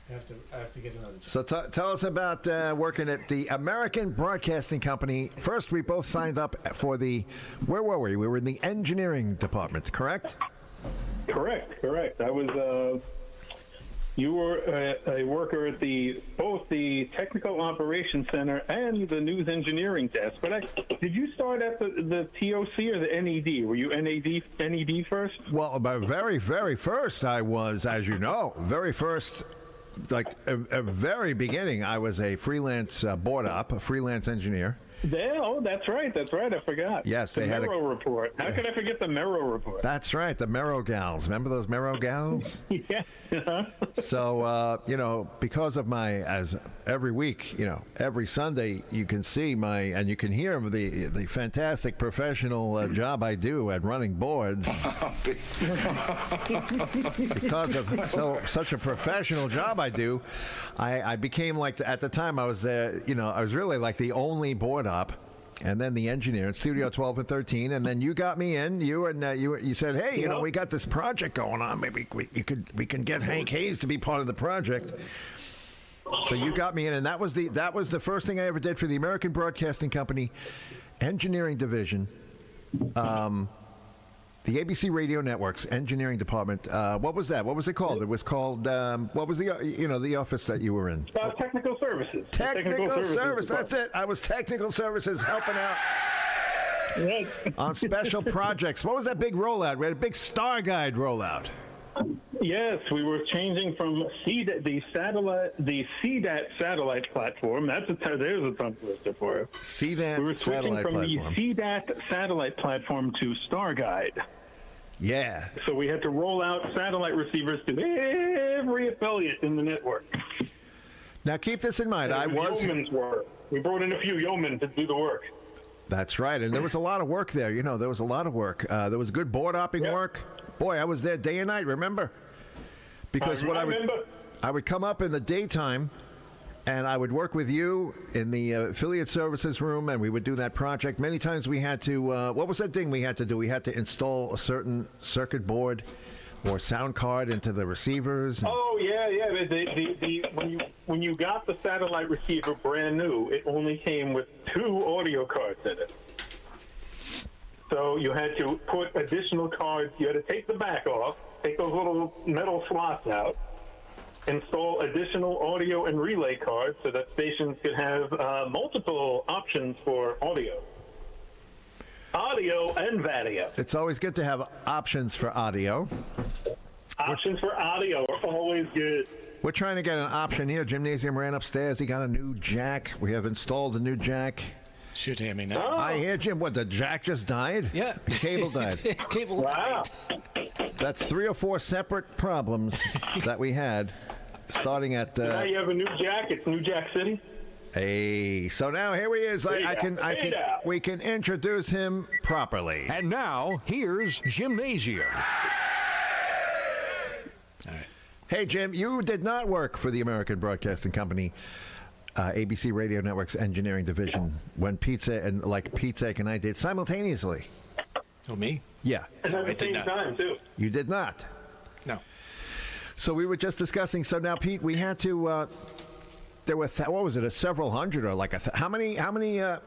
I have to get another job. So tell us about working at the American Broadcasting Company. First, we both signed up for where were we? We were in the engineering department, correct? Correct. I was. You were a worker at both the Technical Operations Center and the News Engineering Desk. But did you start at the TOC or the NED? Were you NED first? Well, my very, very first, I was, as you know, very first, like a very beginning, I was a freelance board op, a freelance engineer. Yeah, that's right. I forgot. Yes, they had Merrow report. How could I forget the Merrow report? That's right, the Merrow gals. Remember those Merrow gals? Yeah. So, because of as every week, every Sunday, you can see and you can hear the fantastic professional job I do at running boards. Because of such a professional job I do, I became at the time I was there, I was really like the only board op, and then the engineer in Studio 12 and 13, and then you got me in. You said, hey, we got this project going on. Maybe we can get Hank Hayes to be part of the project. So you got me in, and that was the first thing I ever did for the American Broadcasting Company engineering division. The ABC Radio Network's engineering department. What was that? What was it called? It was called. What was the office that you were in? Technical services. Technical service. That's it. I was technical services helping out on special projects. What was that big rollout? We had a big StarGuide rollout. Yes, we were changing from the CDAT satellite platform. There's a tongue twister for it. CDAT. We were switching from platform. the CDAT satellite platform to StarGuide. Yeah. So we had to roll out satellite receivers to every affiliate in the network. Now keep this in mind. Yeoman's work. We brought in a few yeomen to do the work. That's right, and there was a lot of work there. There was a lot of work. There was good board hopping work. Boy, I was there day and night. Remember? Because I would come up in the daytime, and I would work with you in the affiliate services room, and we would do that project. Many times we had to. What was that thing we had to do? We had to install a certain circuit board or sound card into the receivers. Oh yeah. When you got the satellite receiver brand new, it only came with 2 audio cards in it. So you had to put additional cards. You had to take the back off, take those little metal slots out, install additional audio and relay cards so that stations could have multiple options for audio and video. It's always good to have options for audio. Options for audio are always good. We're trying to get an option here. Gymnasium ran upstairs. He got a new jack. We have installed a new jack. Should hear me now. Oh. I hear, Jim. What, the jack just died? Yeah. The cable died. Cable Wow. died. That's 3 or 4 separate problems that we had, starting at. Now you have a new jack. It's New Jack City. Hey, so now here he is. We can introduce him properly. And now here's Gymnasium. All right. Hey, Jim, you did not work for the American Broadcasting Company, ABC Radio Network's engineering division when Pete Sayek and I did simultaneously. Oh, me? Yeah. And at I the did same not. time, too. You did not. No. So we were just discussing. So now, Pete, we had to. There were what was it? Several hundred or how many of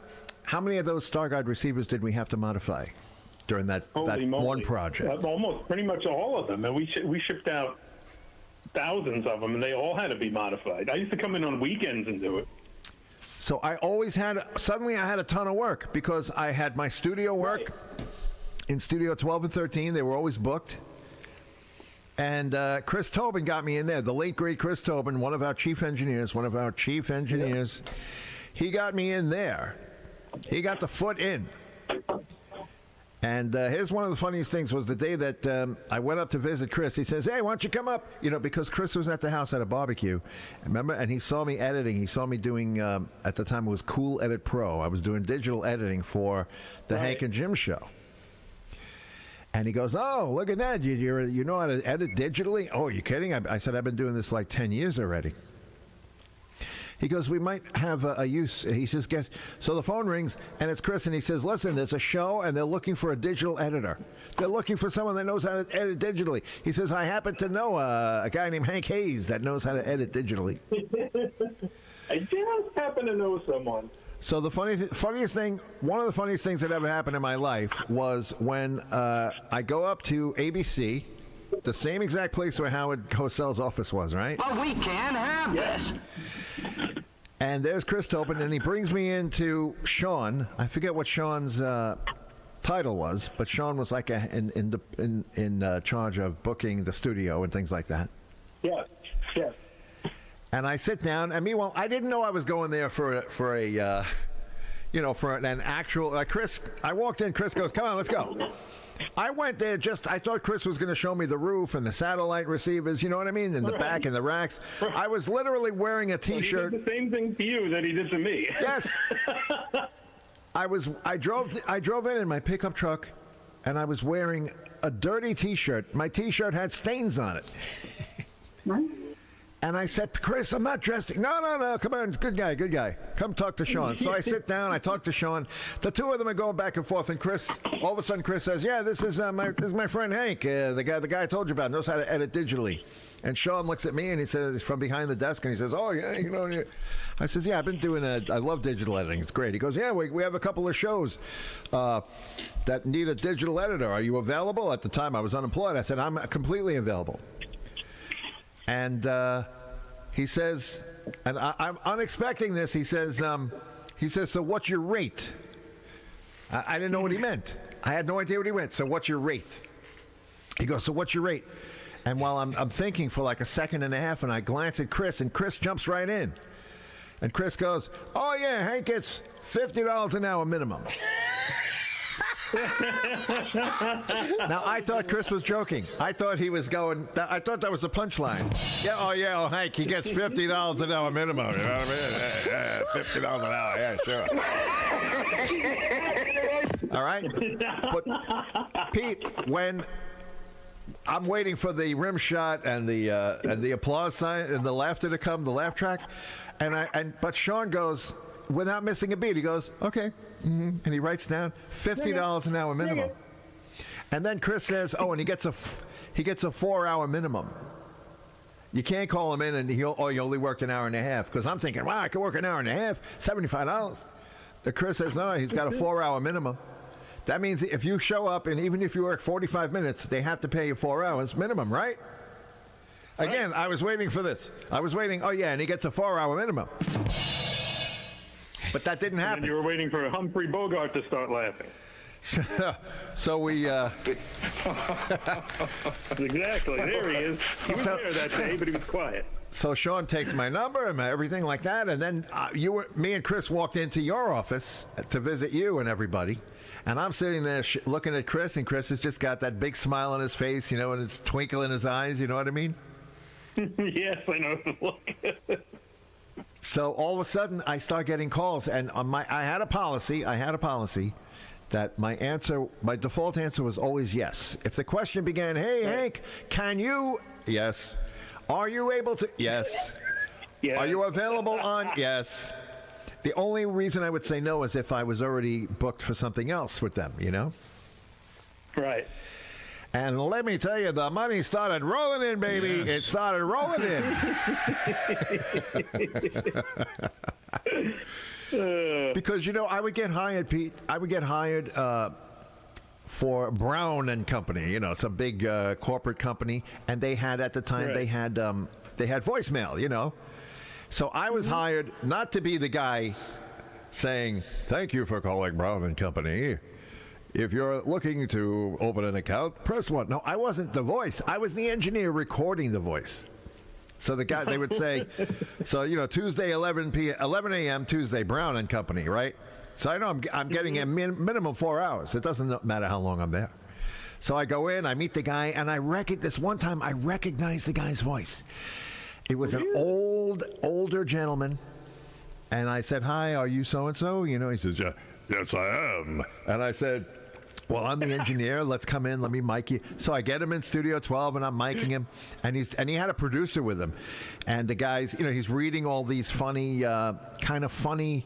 those StarGuide receivers did we have to modify during that one project? Almost pretty much all of them, and we shipped out thousands of them, and they all had to be modified. I used to come in on weekends and do it. So I always suddenly I had a ton of work because I had my studio work in Studio 12 and 13. They were always booked. And Chris Tobin got me in there, the late, great Chris Tobin, one of our chief engineers. Yeah. He got me in there. He got the foot in. And here's one of the funniest things was the day that I went up to visit Chris. He says, hey, why don't you come up? Because Chris was at the house at a barbecue. Remember? And he saw me editing. He saw me doing, at the time it was Cool Edit Pro. I was doing digital editing for the Hank and Jim show. And he goes, oh, look at that. You know how to edit digitally? Oh, are you kidding? I said, I've been doing this like 10 years already. He goes, we might have a use. He says, guess. So the phone rings, and it's Chris, and he says, listen, there's a show, and they're looking for a digital editor. They're looking for someone that knows how to edit digitally. He says, I happen to know a guy named Hank Hayes that knows how to edit digitally. I just happen to know someone. So the funniest thing, one of the funniest things that ever happened in my life was when I go up to ABC, the same exact place where Howard Cosell's office was, right? But we can't have this. And there's Chris Tobin, and he brings me into Sean. I forget what Sean's title was, but Sean was like in charge of booking the studio and things like that. Yes. And I sit down, and meanwhile, I didn't know I was going there for an actual, like Chris, I walked in, Chris goes, come on, let's go. I went there I thought Chris was going to show me the roof and the satellite receivers, you know what I mean, and the back and the racks. I was literally wearing a T-shirt. He did the same thing to you that he did to me. Yes. I drove in my pickup truck, and I was wearing a dirty T-shirt. My T-shirt had stains on it. And I said, Chris, I'm not dressed. No, come on, good guy. Come talk to Sean. So I sit down, I talk to Sean. The two of them are going back and forth, and Chris, all of a sudden, Chris says, yeah, this is my friend Hank, the guy I told you about, knows how to edit digitally. And Sean looks at me, and he says, he's from behind the desk, and he says, oh, yeah, I says, yeah, I've been doing I love digital editing. It's great. He goes, yeah, we have a couple of shows that need a digital editor. Are you available? At the time, I was unemployed. I said, I'm completely available. And he says, and I'm unexpecting this. He says, so what's your rate? I didn't know what he meant. I had no idea what he meant. So what's your rate? He goes, so what's your rate? And while I'm thinking for like a second and a half, and I glance at Chris, and Chris jumps right in. And Chris goes, oh yeah, Hank gets $50 an hour minimum. Now, I thought Chris was joking. I thought he was going, I thought that was a punchline. Yeah, Hank, he gets $50 an hour minimum. You know what I mean? Yeah, $50 an hour, yeah, sure. All right? But, Pete, when I'm waiting for the rim shot and the applause sign and the laughter to come, the laugh track, but Sean goes, without missing a beat, he goes, okay. Mm-hmm. And he writes down $50 an hour minimum. And then Chris says, oh, and he gets a 4-hour minimum. You can't call him in and you only worked an hour and a half. Because I'm thinking, wow, I could work an hour and a half, $75. But Chris says, no, he's got a 4-hour minimum. That means if you show up and even if you work 45 minutes, they have to pay you 4 hours minimum, right? Again, I was waiting for this. Oh yeah, and he gets a 4-hour minimum. But that didn't happen. And you were waiting for Humphrey Bogart to start laughing. So we... Exactly. There he is. He was there that day, but he was quiet. So Sean takes my number and everything like that, and then me and Chris walked into your office to visit you and everybody, and I'm sitting there looking at Chris, and Chris has just got that big smile on his face, you know, and it's twinkle in his eyes, you know what I mean? Yes, I know the look. So all of a sudden, I start getting calls, and I had a policy that my default answer was always yes. If the question began, hey, Hank, can you? Yes. Are you able to? Yes. Yeah. Are you available on? Yes. The only reason I would say no is if I was already booked for something else with them, you know? Right. And let me tell you, the money started rolling in, baby. Yes. It started rolling in. Because, you know, I would get hired, Pete. I would get hired for Brown and Company, you know, some big corporate company. And they had, at the time, they had voicemail, you know. So I was hired not to be the guy saying, thank you for calling Brown and Company. If you're looking to open an account, press 1. No, I wasn't the voice. I was the engineer recording the voice. So the guy, they would say, so, you know, Tuesday, 11 a.m., Tuesday, Brown and Company, right? So I know I'm getting a minimum 4 hours. It doesn't matter how long I'm there. So I go in, I meet the guy, and this one time I recognized the guy's voice. It was an older gentleman. And I said, hi, are you so-and-so? You know, he says, yeah, yes, I am. And I said, Well, I'm the engineer. Let's come in. Let me mic you. So I get him in Studio 12, and I'm micing him, and he had a producer with him, and the guy's, he's reading all these funny, kind of funny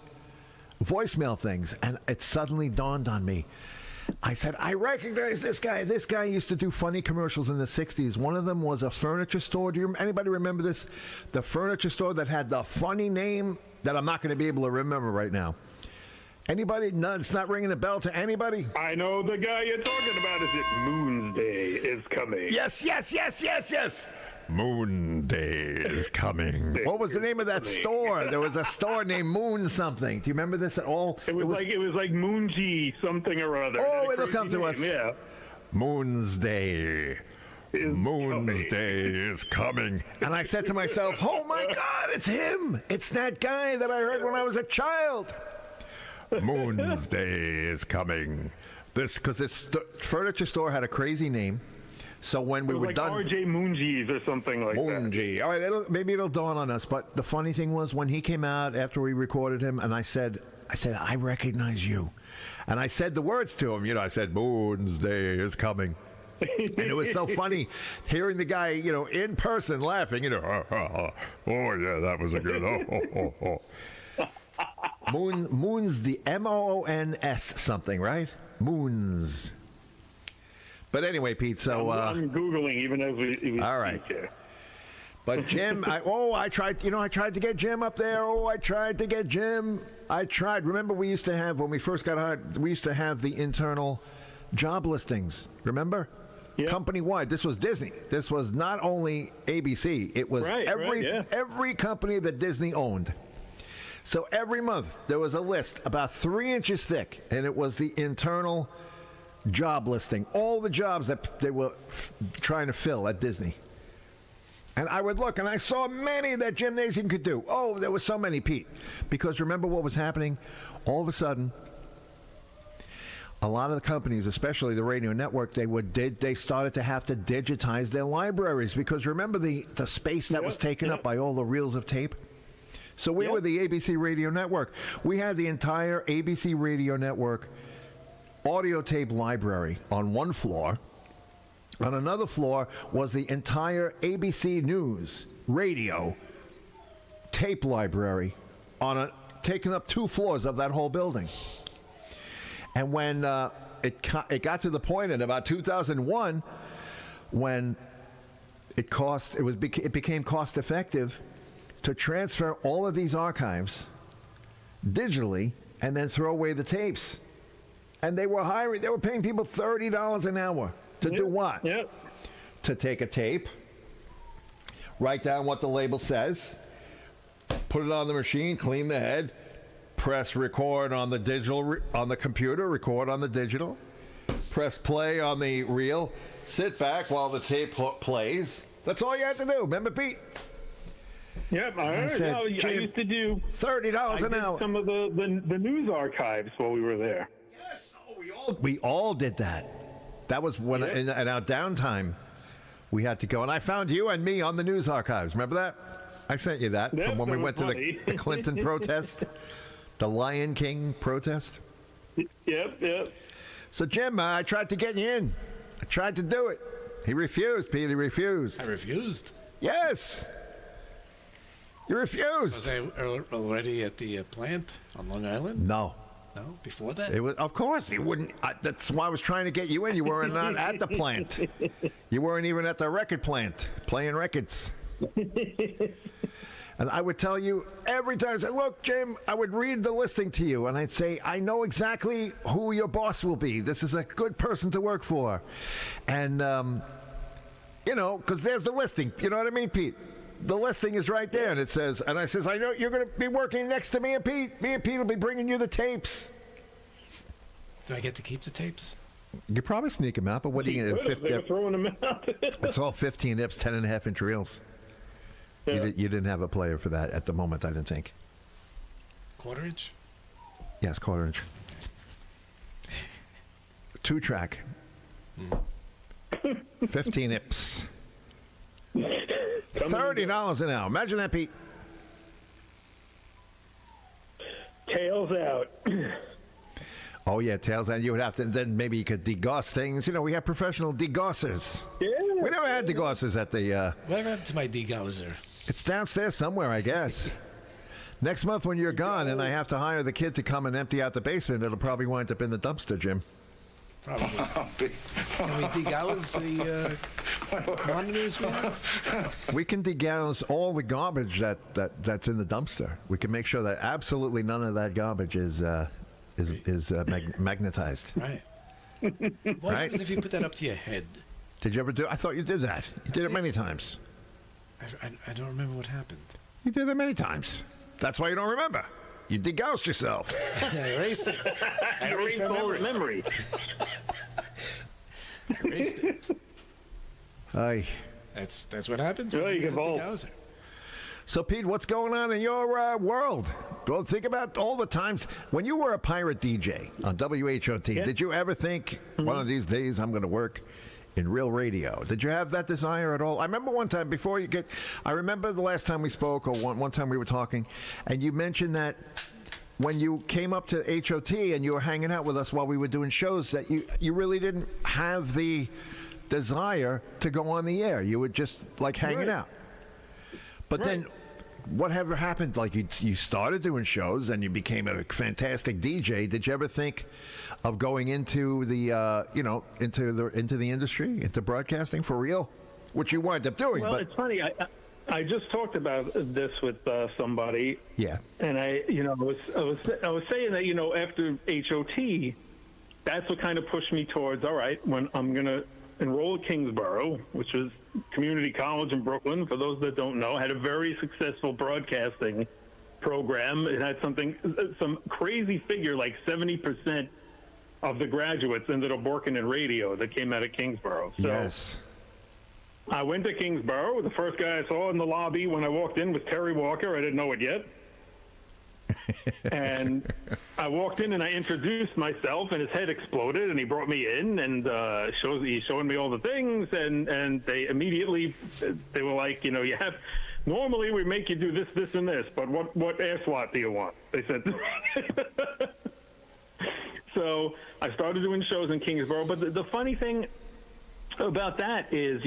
voicemail things, and it suddenly dawned on me. I said, I recognize this guy. This guy used to do funny commercials in the 60s. One of them was a furniture store. Anybody remember this? The furniture store that had the funny name that I'm not going to be able to remember right now. Anybody? No, it's not ringing a bell to anybody? I know the guy you're talking about. Is it Moon's Day is coming? Yes. Moon Day is coming. What was the name of that store? There was a store named Moon something. Do you remember this at all? It was like Moonji something or other. Oh, it'll come to us. Yeah. Moon's Day. Moon's Day is coming. And I said to myself, oh my God, it's him. It's that guy that I heard when I was a child. Moon's Day is coming. Because this furniture store had a crazy name. So when we were like done, R.J. Moonji's or something like Moonji. that. All right, maybe it'll dawn on us. But the funny thing was when he came out after we recorded him, and I said, I recognize you, and I said the words to him. I said, Moon's Day is coming. And it was so funny hearing the guy, in person laughing. Oh yeah, that was a good. Moon's the Moons something, right? Moons. But anyway, Pete. So I'm googling even as we all right. Here. But Jim, I tried. I tried to get Jim up there. I tried to get Jim. I tried. Remember, we used to have when we first got hired. We used to have the internal job listings. Remember? Yeah. Company-wide. This was Disney. This was not only ABC. It was every company that Disney owned. So every month there was a list about 3 inches thick, and it was the internal job listing, all the jobs that they were trying to fill at Disney. And I would look, and I saw many that Jim Nazium could do. Oh, there were so many, Pete. Because remember what was happening? All of a sudden, a lot of the companies, especially the radio network, they started to have to digitize their libraries. Because remember the space that was taken up by all the reels of tape? So we were the ABC Radio Network. We had the entire ABC Radio Network audio tape library on one floor. On another floor was the entire ABC News radio tape library taking up 2 floors of that whole building. And when it got to the point in about 2001 when it became cost effective to transfer all of these archives digitally and then throw away the tapes. And they were paying people $30 an hour to do what? Yep. To take a tape, write down what the label says, put it on the machine, clean the head, press record on the digital, on the computer, record on the digital, press play on the reel, sit back while the tape plays. That's all you had to do. Remember, Pete? Yep, I used to do $30 an hour. Some of the news archives while we were there. Yes, we all did that. That was when in our downtime we had to go. And I found you and me on the news archives. Remember that? I sent you that from when we went to the Clinton protest, the Lion King protest. Yep. So, Jim, I tried to get you in. I tried to do it. He refused, Pete. He refused. I refused. Yes. You refused. Was I already at the plant on Long Island? No. No? Before that? It was, of course. He wouldn't. That's why I was trying to get you in. You weren't not at the plant. You weren't even at the record plant playing records. And I would tell you every time, I said, look, Jim, I would read the listing to you, and I'd say, I know exactly who your boss will be. This is a good person to work for. And, because there's the listing. You know what I mean, Pete? The listing is right there, and it says, and I says, I know you're going to be working next to me and Pete. Me and Pete will be bringing you the tapes. Do I get to keep the tapes? You probably sneak them out, but what are you going to do? They were throwing them out. It's all 15 ips, 10.5-inch reels. Yeah. You didn't have a player for that at the moment, I didn't think. 1/4 inch? Yes, 1/4 inch. 2-track. 15 ips. $30 an hour. Imagine that, Pete. Tails out. Oh, yeah, tails end. You would have to, then maybe you could degauss things. You know, we have professional degaussers. Yeah. We never had degaussers at the... Whatever happened to my degausser? It's downstairs somewhere, I guess. Next month when you're gone and I have to hire the kid to come and empty out the basement, it'll probably wind up in the dumpster, Jim. Probably. Can we degauss the monitors we have? We can degauss all the garbage that's in the dumpster. We can make sure that absolutely none of that garbage is magnetized. Right. What happens if you put that up to your head? Did you ever do? I thought you did that. You did it many times. I don't remember what happened. You did it many times. That's why you don't remember. You degaussed yourself. I erased it. I erased all the memory. I erased it. Aye. That's what happens when Well, you you use a can vote. degausser. So, Pete, what's going on in your world? Well, think about all the times when you were a pirate DJ on WHOT. Yeah. Did you ever think one of these days I'm going to work in real radio? Did you have that desire at all? I remember one time I remember the last time we spoke, or one time we were talking, and you mentioned that when you came up to HOT and you were hanging out with us while we were doing shows, that you really didn't have the desire to go on the air. You were just like hanging out. But then, whatever happened? Like you started doing shows and you became a fantastic DJ. Did you ever think of going into the into the industry, into broadcasting for real, which you wind up doing? Well, but it's funny. I just talked about this with somebody. yeah, And I was saying that after HOT, that's what kind of pushed me towards, all right, when I'm going to enroll at Kingsborough, which was community college in Brooklyn. For those that don't know, had a very successful broadcasting program. It had some crazy figure, like 70% of the graduates ended up working in radio that came out of Kingsborough. So yes. I went to Kingsborough. The first guy I saw in the lobby when I walked in was Terry Walker. I didn't know it yet. And I walked in and I introduced myself, and his head exploded, and he brought me in, and he's showing me all the things, and they immediately, they were like, normally we make you do this, this, and this, but what SWAT do you want? They said. So I started doing shows in Kingsborough, but the funny thing about that is,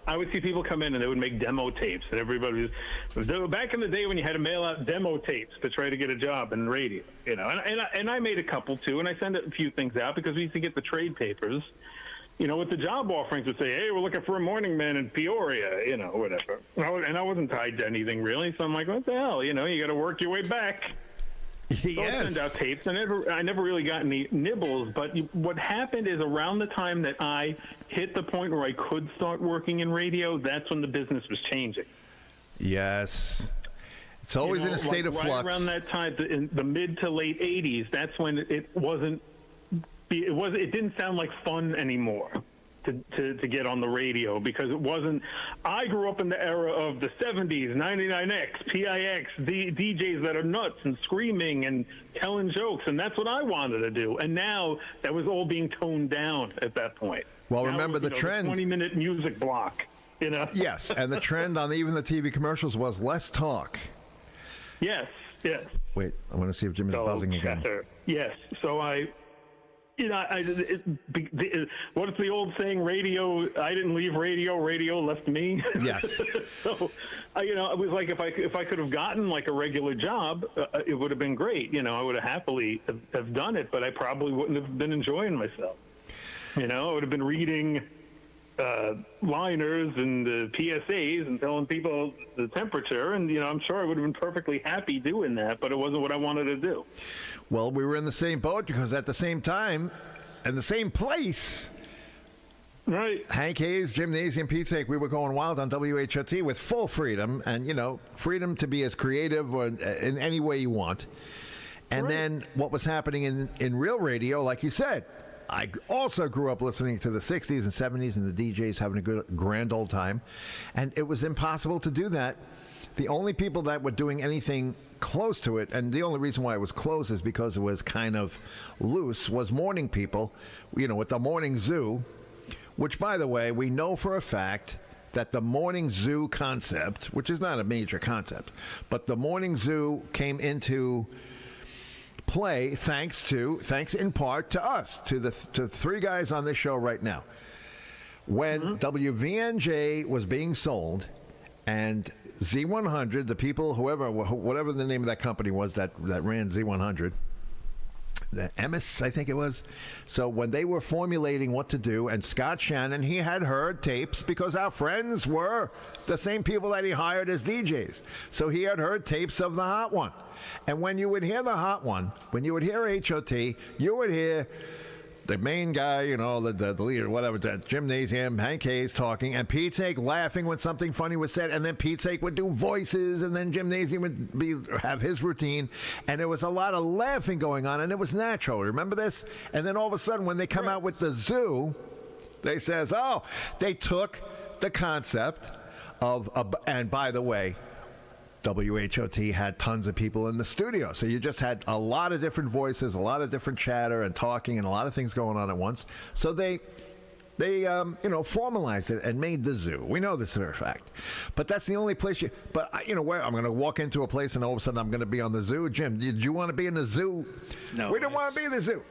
I would see people come in and they would make demo tapes, and everybody was back in the day when you had to mail out demo tapes to try to get a job in radio, and I made a couple too, and I sent a few things out because we used to get the trade papers, with the job offerings would say, hey, we're looking for a morning man in Peoria, whatever. And I wasn't tied to anything really, so I'm like, what the hell, you got to work your way back. So I send out tapes. I never really got any nibbles, but what happened is around the time that I hit the point where I could start working in radio, that's when the business was changing. Yes. It's always in a state of flux. Right around that time, in the mid to late 80s, that's when it didn't sound like fun anymore to get on the radio, because it wasn't. I grew up in the era of the 70s, 99X, PIX, DJs that are nuts and screaming and telling jokes, and that's what I wanted to do. And now that was all being toned down at that point. Well, now remember the trend. 20-minute music block, Yes, and the trend on even the TV commercials was less talk. Yes. Wait, I want to see if Jimmy's buzzing again. Yes. So what's the old saying? Radio. I didn't leave radio. Radio left me. Yes. So, it was like if I could have gotten like a regular job, it would have been great. I would have happily have done it, but I probably wouldn't have been enjoying myself. I would have been reading liners and PSAs and telling people the temperature, and I'm sure I would have been perfectly happy doing that, but it wasn't what I wanted to do. Well, we were in the same boat because at the same time, in the same place, right? Hank Hayes, Gymnasium, Pete Sayek, we were going wild on WHOT with full freedom, and freedom to be as creative or in any way you want. And then what was happening in real radio, like you said, I also grew up listening to the 60s and 70s and the DJs having a good, grand old time. And it was impossible to do that. The only people that were doing anything close to it, and the only reason why it was close is because it was kind of loose, was morning people, with the morning zoo, which, by the way, we know for a fact that the morning zoo concept, which is not a major concept, but the morning zoo came into play thanks in part to us, to the three guys on this show right now. When WVNJ was being sold, and Z100, the people, whatever the name of that company was that ran Z100, the Emis, I think it was. So when they were formulating what to do, and Scott Shannon, he had heard tapes because our friends were the same people that he hired as DJs. So he had heard tapes of the Hot One. And when you would hear the Hot One, when you would hear HOT, you would hear the main guy, the leader, whatever, the Gymnasium, Hank Hayes talking, and Pete Sayek laughing when something funny was said, and then Pete Sayek would do voices, and then Gymnasium would have his routine, and there was a lot of laughing going on, and it was natural. Remember this? And then all of a sudden, when they come out with the zoo, they says, they took the concept of, and by the way, WHOT had tons of people in the studio, so you just had a lot of different voices, a lot of different chatter and talking, and a lot of things going on at once. So they formalized it and made the zoo. We know this for a fact, but that's the only place where I'm going to walk into a place and all of a sudden I'm going to be on the zoo. Jim, did you want to be in the zoo? No, we didn't want to be in the zoo.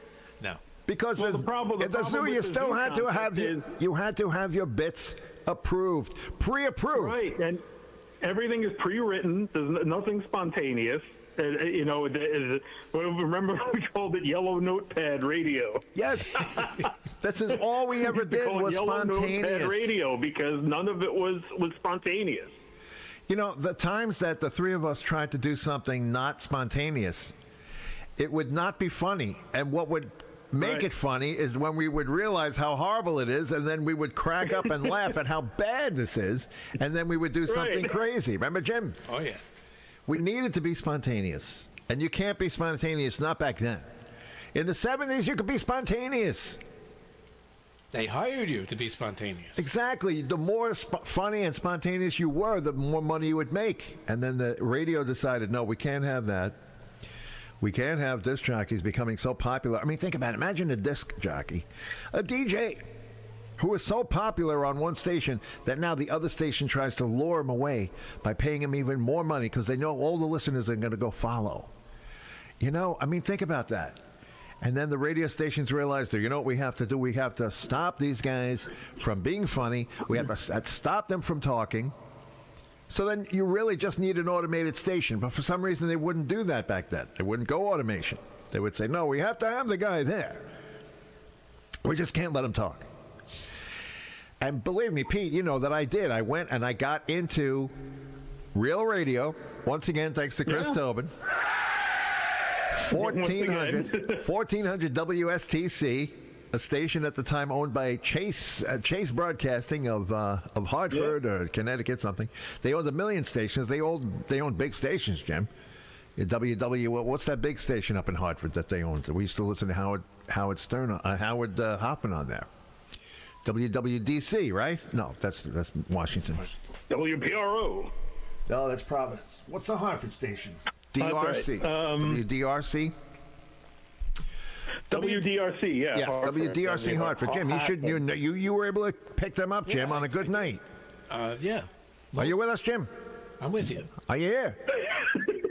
No, because the zoo you still had to have you had to have your bits approved, pre-approved, right? And everything is pre-written. There's nothing spontaneous. Remember we called it Yellow Notepad Radio. Yes, that's all we ever did was Yellow spontaneous Notepad Radio because none of it was spontaneous. The times that the three of us tried to do something not spontaneous, it would not be funny, and what would make it funny is when we would realize how horrible it is, and then we would crack up and laugh at how bad this is, and then we would do something crazy. Remember, Jim? Oh, yeah. We needed to be spontaneous, and you can't be spontaneous, not back then. In the 70s, you could be spontaneous. They hired you to be spontaneous. Exactly. The more funny and spontaneous you were, the more money you would make. And then the radio decided, no, we can't have that. We can't have disc jockeys becoming so popular. I mean, think about it. Imagine a disc jockey, a DJ, who is so popular on one station that now the other station tries to lure him away by paying him even more money because they know all the listeners are going to go follow. Think about that. And then the radio stations realize that, what we have to do? We have to stop these guys from being funny. We have to stop them from talking. So then you really just need an automated station. But for some reason, they wouldn't do that back then. They wouldn't go automation. They would say, no, we have to have the guy there. We just can't let him talk. And believe me, Pete, you know that I did. I went and I got into real radio. Once again, thanks to Chris Tobin. 1400 WSTC, a station at the time owned by Chase Broadcasting of Hartford or Connecticut, something. They owned a million stations. They owned big stations, Jim. What's that big station up in Hartford that they owned? We used to listen to Howard Stern, Howard Hoffman on there. WWDC, right? No, that's Washington. WPRO. No, that's Providence. What's the Hartford station? DRC. WDRC. WDRC, yeah. Yes, Hartford. WDRC Hartford. Jim, you were able to pick them up, Jim, on a good night. Yeah. Are you with us, Jim? I'm with you. Are you here?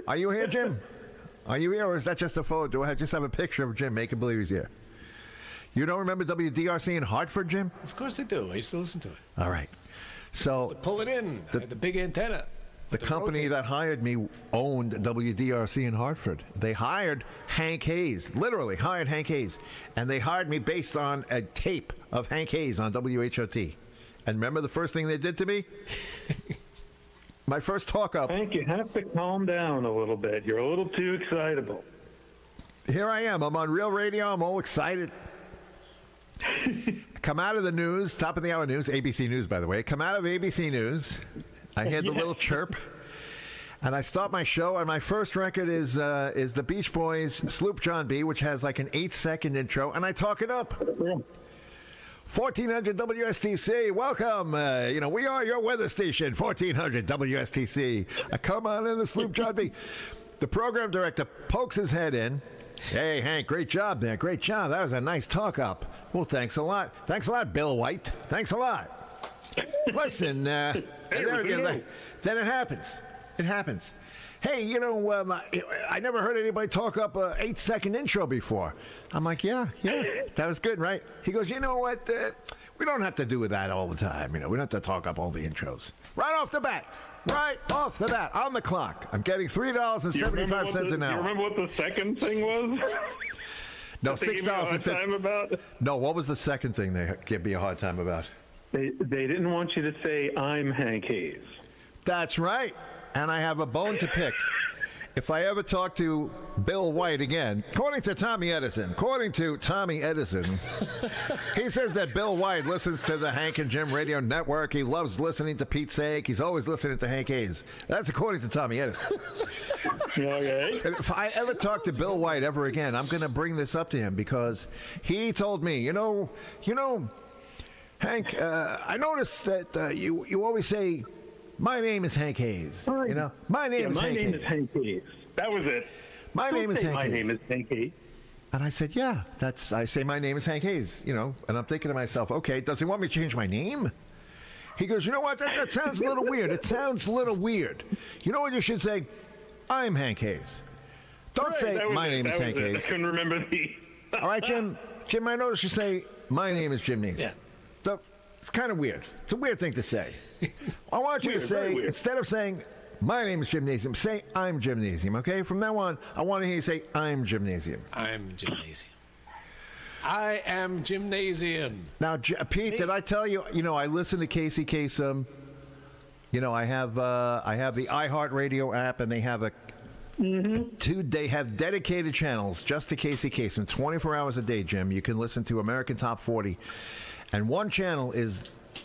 Are you here, Jim? Are you here, or is that just a photo? Do I just have a picture of Jim making believe he's here? You don't remember WDRC in Hartford, Jim? Of course I do. I used to listen to it. All right. So pull it in. The big antenna. The company that hired me owned WDRC in Hartford. They hired Hank Hayes, literally hired Hank Hayes. And they hired me based on a tape of Hank Hayes on WHOT. And remember the first thing they did to me? My first talk up. Hank, you have to calm down a little bit. You're a little too excitable. Here I am. I'm on Real Radio. I'm all excited. Come out of the news, top of the hour news, ABC News, by the way. Come out of ABC News. I hear the little chirp, and I start my show, and my first record is the Beach Boys' Sloop John B., which has like an 8-second intro, and I talk it up. 1400 WSTC, welcome. We are your weather station, 1400 WSTC. Come on in the Sloop John B. The program director pokes his head in. Hey, Hank, great job there. Great job. That was a nice talk up. Well, thanks a lot. Thanks a lot, Bill White. Thanks a lot. Listen, then it happens. It happens. Hey, I never heard anybody talk up a 8-second intro before. I'm like, yeah, that was good, right? He goes, you know what? We don't have to do that all the time. We don't have to talk up all the intros. Right off the bat, on the clock. I'm getting $3.75 an hour. You remember what the second thing was? No, $6.50. No, what was the second thing they gave me a hard time about? They didn't want you to say, I'm Hank Hayes. That's right. And I have a bone to pick. If I ever talk to Bill White again, according to Tommy Edison, he says that Bill White listens to the Hank and Jim Radio Network. He loves listening to Pete Sayek. He's always listening to Hank Hayes. That's according to Tommy Edison. Okay. And if I ever talk to Bill White ever again, I'm going to bring this up to him because he told me, Hank, I noticed that you always say, my name is Hank Hayes. My name is Hank Hayes. That was it. My name is Hank Hayes. And I said, yeah, I say my name is Hank Hayes, and I'm thinking to myself, okay, does he want me to change my name? He goes, you know what, that sounds a little weird. It sounds a little weird. You know what you should say? I'm Hank Hayes. Don't say my name is Hank Hayes. I couldn't remember the... All right, Jim, I noticed you say my name is Jim Nazium. Yeah. So, it's kind of weird. It's a weird thing to say. I want you to say, instead of saying, my name is Jim Nazium, say, I'm Jim Nazium, okay? From now on, I want to hear you say, I'm Jim Nazium. I'm Jim Nazium. I am Jim Nazium. Now, Pete, did I tell you, I listen to Casey Kasem. I have the iHeartRadio app, and they have they have dedicated channels just to Casey Kasem, 24 hours a day, Jim. You can listen to American Top 40. And one channel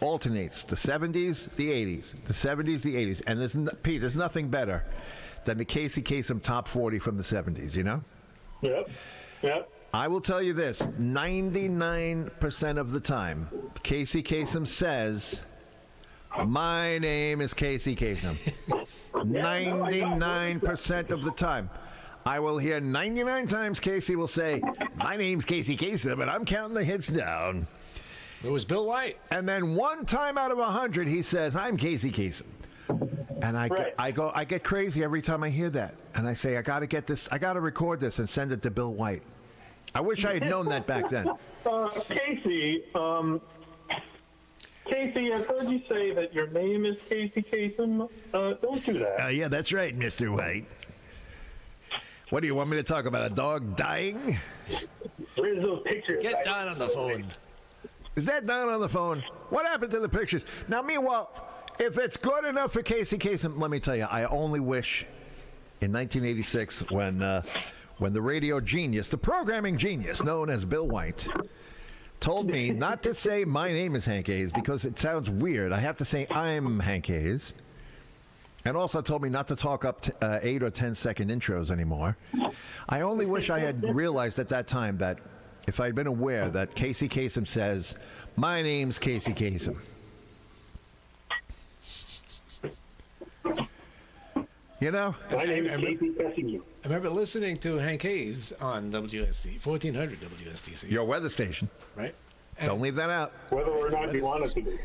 alternates the 70s, the 80s, the 70s, the 80s. And there's nothing better than the Casey Kasem Top 40 from the 70s, Yep. I will tell you this, 99% of the time, Casey Kasem says, my name is Casey Kasem. 99% of the time. I will hear 99 times Casey will say, my name's Casey Kasem, and I'm counting the hits down. It was Bill White. And then one time out of 100, he says, I'm Casey Kasem. And I get crazy every time I hear that. And I say, I got to record this and send it to Bill White. I wish I had known that back then. Casey, I've heard you say that your name is Casey Kasem. Don't do that. Yeah, that's right, Mr. White. What do you want me to talk about? A dog dying? Where's those pictures? Get Don on the phone. Is that Don on the phone? What happened to the pictures? Now, meanwhile, if it's good enough for Casey Kasem, let me tell you, I only wish in 1986 when the radio genius, the programming genius known as Bill White, told me not to say my name is Hank Hayes because it sounds weird. I have to say I'm Hank Hayes. And also told me not to talk up 8 or 10 second intros anymore. I only wish I had realized at that time that if I'd been aware that Casey Kasem says, my name's Casey Kasem. My name is Casey Kasem. I remember listening to Hank Hayes on 1400 WSTC. Your weather station. Right? Don't leave that out. Whether or not you want it to be.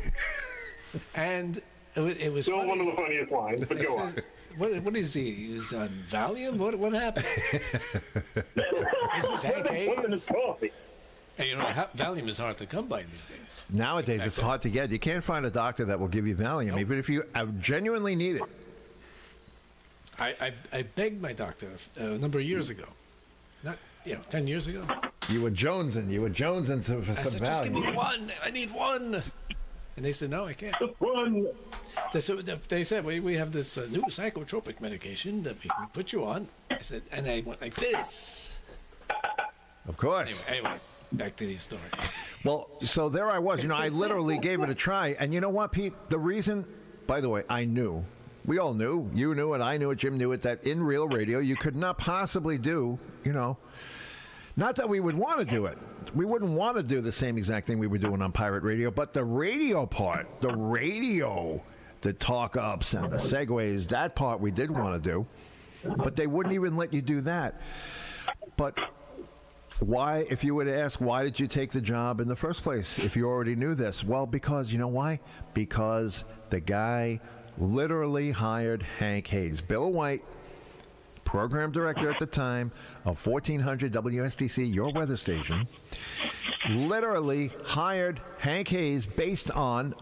And it was Still funny. one of the funniest lines, but go on. What is he? He was on Valium? What happened? This is Hank Hayes. And Valium is hard to come by these days. Nowadays, it's hard to get. You can't find a doctor that will give you Valium, even if you genuinely need it. I begged my doctor a number of years ago. Not, 10 years ago. You were jonesing for I some said, just give me Valium. one. I need one. And they said, no, I can't. Just one. They said, we have this new psychotropic medication that we can put you on. I said, and I went like this. Of course. Anyway, back to the story. Well, so there I was. I literally gave it a try. And you know what, Pete? The reason, by the way, I knew. We all knew. You knew it. I knew it. Jim knew it. That in real radio, you could not possibly do, not that we would want to do it. We wouldn't want to do the same exact thing we were doing on pirate radio. But the radio part, the talk-ups and the segues, that part we did want to do. But they wouldn't even let you do that. But why, if you were to ask, why did you take the job in the first place if you already knew this? Well, because, you know why? Because the guy literally hired Hank Hayes. Bill White, program director at the time of 1400 WSTC, your weather station, literally hired Hank Hayes based on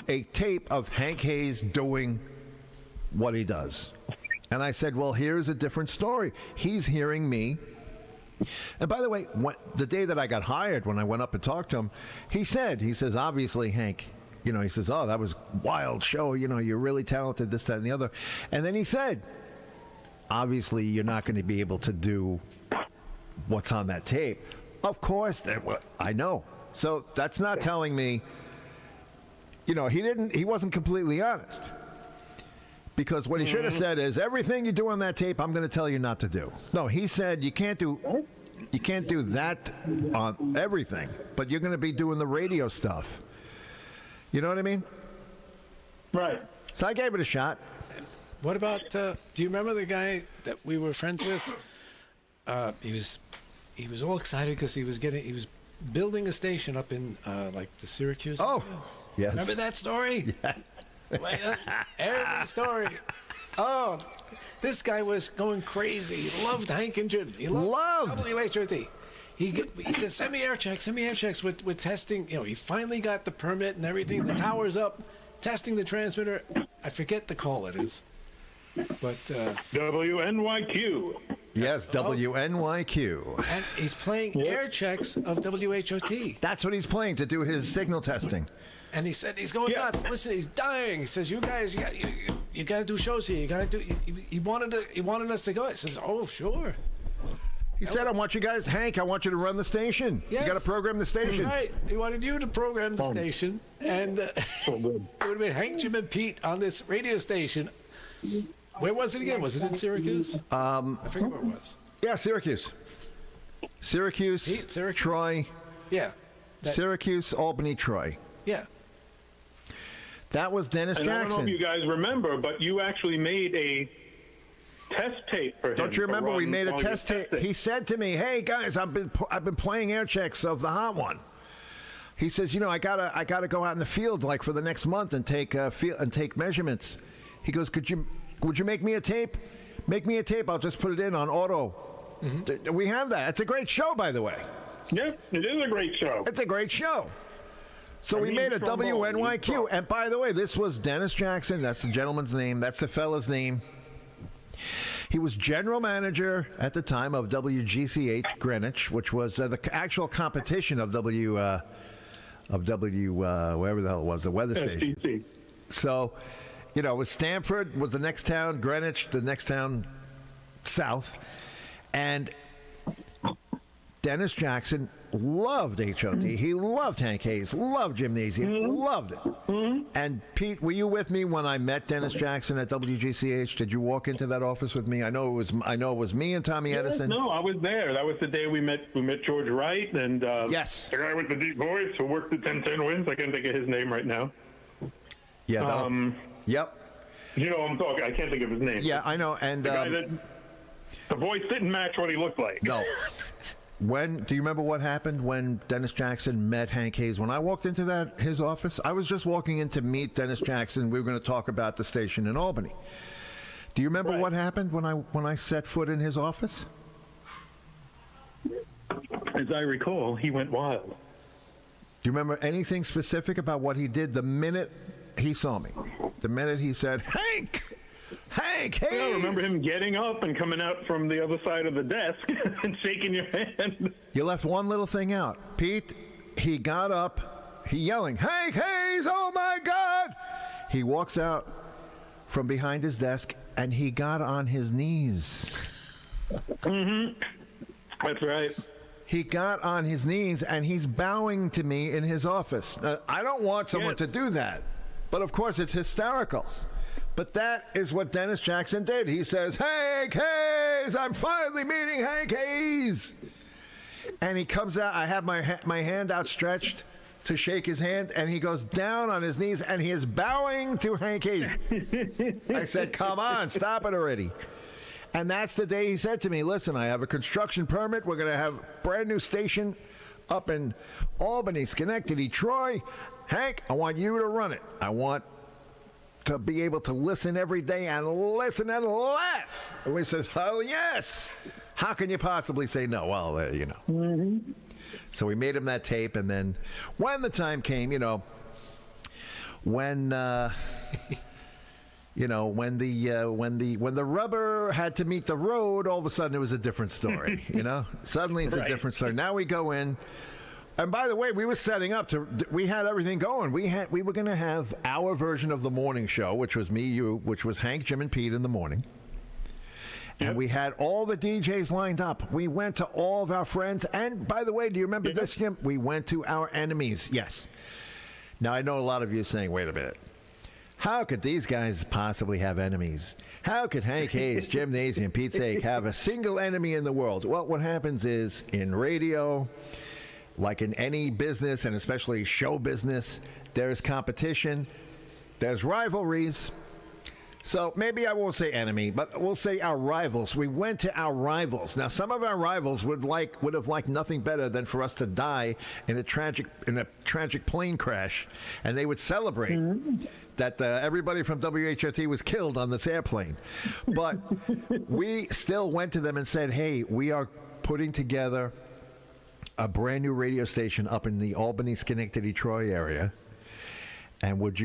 a tape of Hank Hayes doing what he does. And I said, well, here's a different story. He's hearing me. And by the way, the day that I got hired, when I went up and talked to him, he says, obviously, Hank, he says, oh, that was a wild show. You're really talented, this, that, and the other. And then he said, obviously, you're not going to be able to do what's on that tape. Of course, I know. So that's not telling me, he wasn't completely honest. Because what he should have said is, everything you do on that tape, I'm going to tell you not to do. No, he said you can't do that on everything, but you're going to be doing the radio stuff. You know what I mean? Right. So I gave it a shot. What about? Do you remember the guy that we were friends with? He was all excited because he was building a station up in like the Syracuse area. Yes. Remember that story? Yes. Every story. Oh, this guy was going crazy. He loved Hank and Jim. He loved WHOT. He said, send me air checks with testing. He finally got the permit and everything. The tower's up, testing the transmitter. I forget the call it is. But WNYQ. Yes, WNYQ. And he's playing air checks of WHOT. That's what he's playing to do his signal testing. And he said he's going nuts. Listen, he's dying. He says, "You guys, you got to do shows here. You got to do." He wanted us to go. He says, "Oh, sure." He said, "I want you guys, Hank. I want you to run the station. Yes. You got to program the station." Right. He wanted you to program the station, and it would have been Hank, Jim, and Pete on this radio station. Where was it again? Was it in Syracuse? I forget where it was. Yeah, Syracuse. Syracuse. Pete, Syracuse. Troy. Yeah. Syracuse, Albany, Troy. Yeah. That was Dennis and Jackson. I don't know if you guys remember, but you actually made a test tape for him. Don't you remember we made a test tape? He said to me, "Hey guys, I've been playing air checks of the hot one." He says, "I gotta go out in the field like for the next month and take measurements." He goes, "Would you make me a tape? Make me a tape. I'll just put it in on auto." Mm-hmm. We have that. It's a great show, by the way. Yeah, it is a great show. It's a great show. So we made a WNYQ. And by the way, this was Dennis Jackson. That's the gentleman's name. That's the fella's name. He was general manager at the time of WGCH Greenwich, which was the actual competition of wherever the hell it was, the weather station. STC. So, it was Stamford was the next town, Greenwich the next town south. And Dennis Jackson loved HOT. He loved Hank Hayes, loved Gymnasium, loved it. And Pete, were you with me when I met Dennis Jackson at WGCH? Did you walk into that office with me? I know it was me and Tommy Edison. No, I was there. That was the day we met George Wright and yes, the guy with the deep voice who worked at 1010 Wins. I can't think of his name right now. Yeah. Yep. You know what I'm talking. I can't think of his name. Yeah, I know. And the guy that the voice didn't match what he looked like. No. Do you remember what happened when Dennis Jackson met Hank Hayes? When I walked into his office, I was just walking in to meet Dennis Jackson. We were going to talk about the station in Albany. Do you remember what happened when I set foot in his office? As I recall, he went wild. Do you remember anything specific about what he did the minute he saw me? The minute he said, Hank Hayes! Yeah, I remember him getting up and coming out from the other side of the desk and shaking your hand. You left one little thing out. Pete, he got up, he yelling, Hank Hayes, oh my God! He walks out from behind his desk and he got on his knees. Mm-hmm. That's right. He got on his knees and he's bowing to me in his office. I don't want someone to do that, but of course it's hysterical. But that is what Dennis Jackson did. He says, Hank Hayes, I'm finally meeting Hank Hayes. And he comes out. I have my hand outstretched to shake his hand, and he goes down on his knees, and he is bowing to Hank Hayes. I said, come on, stop it already. And that's the day he said to me, listen, I have a construction permit. We're going to have a brand new station up in Albany, Schenectady, Troy. Hank, I want you to run it. I want to be able to listen every day and listen and laugh. And we says, oh, yes. How can you possibly say no? Well, Mm-hmm. So we made him that tape, and then when the time came, when the rubber had to meet the road, all of a sudden it was a different story. Suddenly it's a different story. Now we go in. And by the way, we were setting up we had everything going. We were going to have our version of the morning show, which was me, you, which was Hank, Jim, and Pete in the morning. And we had all the DJs lined up. We went to all of our friends. And by the way, do you remember this, Jim? We went to our enemies. Yes. Now, I know a lot of you are saying, wait a minute. How could these guys possibly have enemies? How could Hank Hayes, Jim Nazium, Pete Sayek have a single enemy in the world? Well, what happens is in radio, like in any business, and especially show business, there's competition, there's rivalries. So maybe I won't say enemy, but we'll say our rivals. We went to our rivals. Now, some of our rivals would have liked nothing better than for us to die in a tragic plane crash, and they would celebrate that everybody from WHOT was killed on this airplane. But we still went to them and said, "Hey, we are putting together a brand new radio station up in the Albany, Schenectady, Troy area, and we'd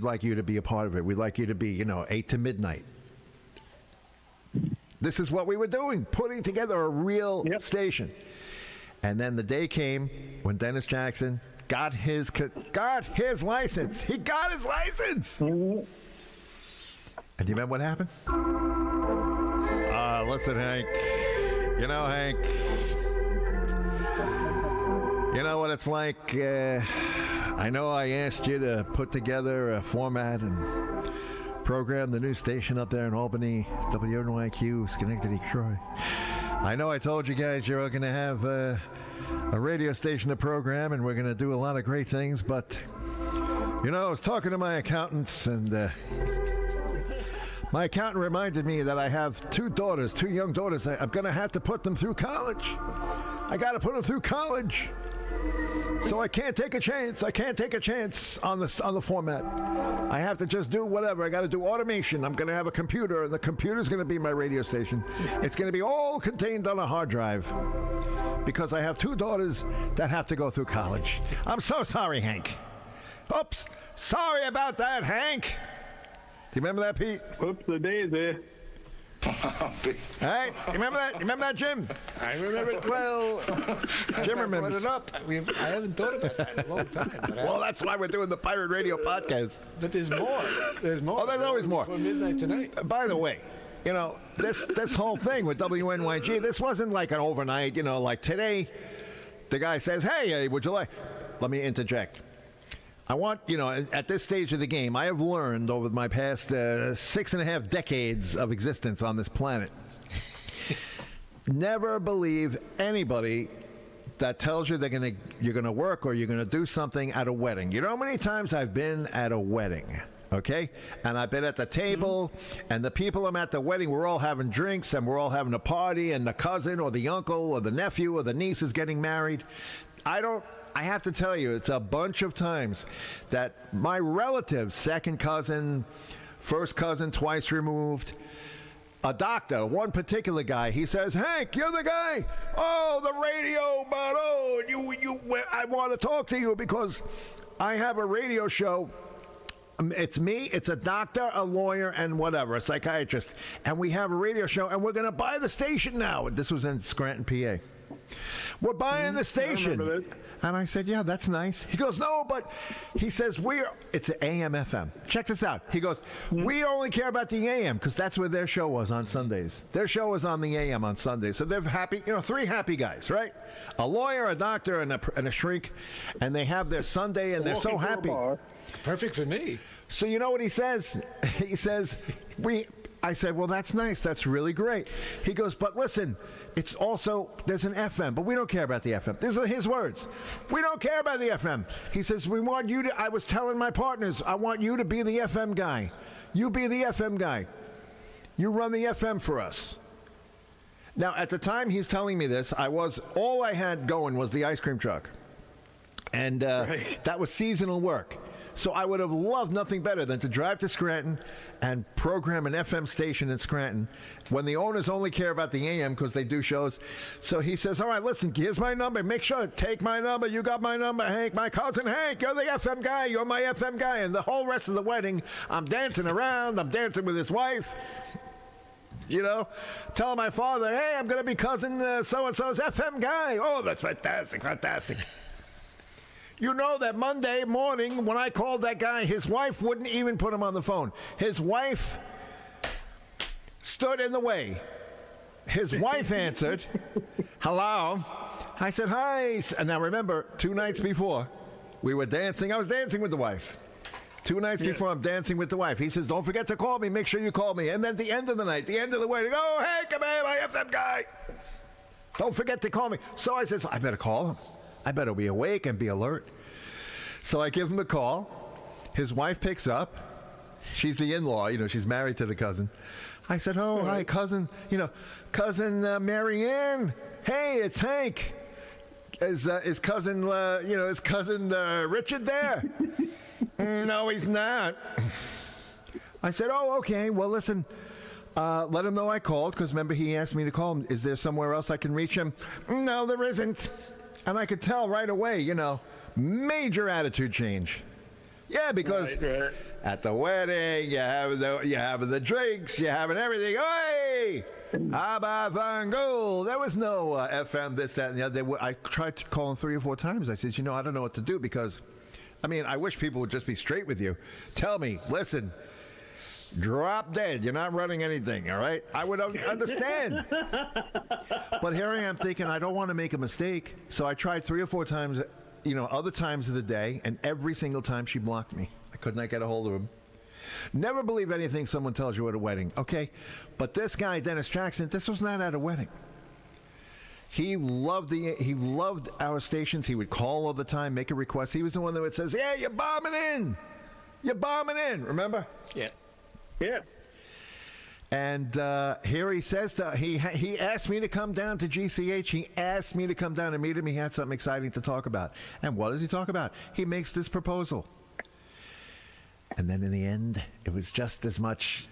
like you to be a part of it. We'd like you to be, 8 to midnight." This is what we were doing, putting together a real station. And then the day came when Dennis Jackson got his license. He got his license. And do you remember what happened? Listen, Hank. Hank. You know what it's like? I know I asked you to put together a format and program the new station up there in Albany, WNYQ, Schenectady, Troy. I know I told you guys you're going to have a radio station to program, and we're going to do a lot of great things, but, I was talking to my accountants, and my accountant reminded me that I have two young daughters. I'm going to have to put them through college. I got to put them through college. So I can't take a chance. On the format. I have to just do whatever. I got to do automation. I'm going to have a computer, and the computer's going to be my radio station. It's going to be all contained on a hard drive because I have two daughters that have to go through college. I'm so sorry, Hank. Oops. Sorry about that, Hank. Do you remember that, Pete? Oops, the daisy. Hey, you remember that? You remember that, Jim? I remember it well. Jim remembers. Brought it up. I haven't thought about that in a long time. Well, that's why we're doing the Pirate Radio podcast. But there's more. There's more. Oh, there's always more. For midnight tonight. By the way, this whole thing with WNYG, this wasn't like an overnight, like today, the guy says, hey, would you like... Let me interject. I want, at this stage of the game, I have learned over my past 6.5 decades of existence on this planet, never believe anybody that tells you you're gonna work or you're gonna do something at a wedding. You know how many times I've been at a wedding, okay? And I've been at the table, and the people I'm at the wedding, we're all having drinks, and we're all having a party, and the cousin or the uncle or the nephew or the niece is getting married. I have to tell you, it's a bunch of times that my relatives, second cousin, first cousin, twice removed, a doctor, one particular guy, he says, Hank, you're the guy. Oh, the radio, but I want to talk to you because I have a radio show. It's me, it's a doctor, a lawyer, and whatever, a psychiatrist. And we have a radio show, and we're going to buy the station now. This was in Scranton, PA. We're buying the station. And I said, yeah, that's nice. He goes, no, but he says, it's an AM FM. Check this out. He goes, we only care about the AM because that's where their show was on Sundays. Their show was on the AM on Sundays. So they're happy, three happy guys, right? A lawyer, a doctor, and a shrink. And they have their Sunday, and they're so happy. Perfect for me. So you know what he says? He says, I said, well, that's nice. That's really great. He goes, but listen, it's also, there's an FM, but we don't care about the FM. These are his words. We don't care about the FM. He says, we want you to, I was telling my partners, I want you to be the FM guy. You be the FM guy. You run the FM for us. Now, at the time he's telling me this, all I had going was the ice cream truck. And that was seasonal work. So I would have loved nothing better than to drive to Scranton and program an FM station in Scranton when the owners only care about the AM because they do shows. So he says, all right, listen, here's my number. Make sure, take my number. You got my number, Hank. My cousin Hank, you're the FM guy. You're my FM guy. And the whole rest of the wedding, I'm dancing around. I'm dancing with his wife. You know, telling my father, hey, I'm going to be cousin so-and-so's FM guy. Oh, that's fantastic, fantastic. You know that Monday morning when I called that guy, his wife wouldn't even put him on the phone. His wife stood in the way. His wife answered, hello. I said, hi. And now remember, 2 nights before, we were dancing. I was dancing with the wife. 2 nights before, I'm dancing with the wife. He says, don't forget to call me. Make sure you call me. And then at the end of the night, the end of the wedding, oh, hey, come here, my FM guy. Don't forget to call me. So I says, I better call him. I better be awake and be alert. So I give him a call. His wife picks up. She's the in-law. You know, she's married to the cousin. I said, oh, hi, cousin. You know, cousin Mary Ann. Hey, it's Hank. Is cousin, is cousin Richard there? No, he's not. I said, oh, okay. Well, listen, let him know I called because remember he asked me to call him. Is there somewhere else I can reach him? No, there isn't. And I could tell right away, you know, major attitude change. Yeah, because at the wedding, you have the drinks, you having everything. Hey, Abba there was no FM, this, that, and the other. I tried to call him 3 or 4 times. I said, you know, I don't know what to do because, I mean, I wish people would just be straight with you. Tell me, listen, drop dead. You're not running anything, all right? I would understand. But here I am thinking, I don't want to make a mistake. So I tried 3 or 4 times, you know, other times of the day, and every single time she blocked me. I could not get a hold of him. Never believe anything someone tells you at a wedding, okay? But this guy, Dennis Jackson, this was not at a wedding. He loved our stations. He would call all the time, make a request. He was the one that would say, yeah, you're bombing in. You're bombing in. Remember? Yeah. Yeah. And here he says, he asked me to come down to GCH. He asked me to come down and meet him. He had something exciting to talk about. And what does he talk about? He makes this proposal. And then in the end, it was just as much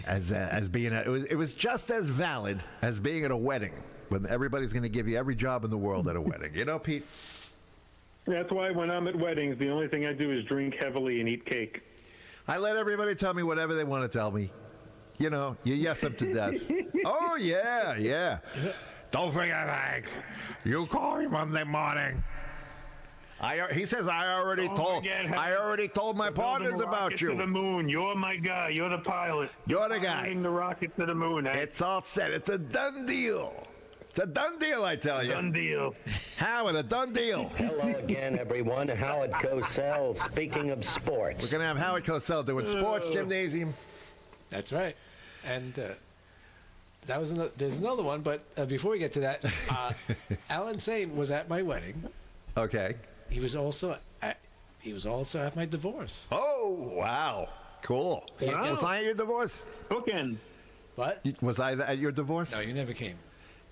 as being it was just as valid as being at a wedding when everybody's going to give you every job in the world at a wedding. You know, Pete? That's why when I'm at weddings, the only thing I do is drink heavily and eat cake. I let everybody tell me whatever they want to tell me. You know, you yes them to death. Oh, yeah, yeah. Don't forget, Hank. You call me Monday morning. He says, I already told my partners about you. To the moon. You're my guy. You're the pilot. You're the guy. Flying the rocket to the moon. Hank. It's all set. It's a done deal. It's a done deal, I tell you. Done deal. Howard, a done deal. Hello again, everyone. Howard Cosell, speaking of sports. We're going to have Howard Cosell doing sports gymnasium. That's right. And that was there's another one, but before we get to that, Alan Sane was at my wedding. Okay. He was also at my divorce. Oh, wow. Cool. Wow. Was I at your divorce? Bookend. What? Was I at your divorce? No, you never came.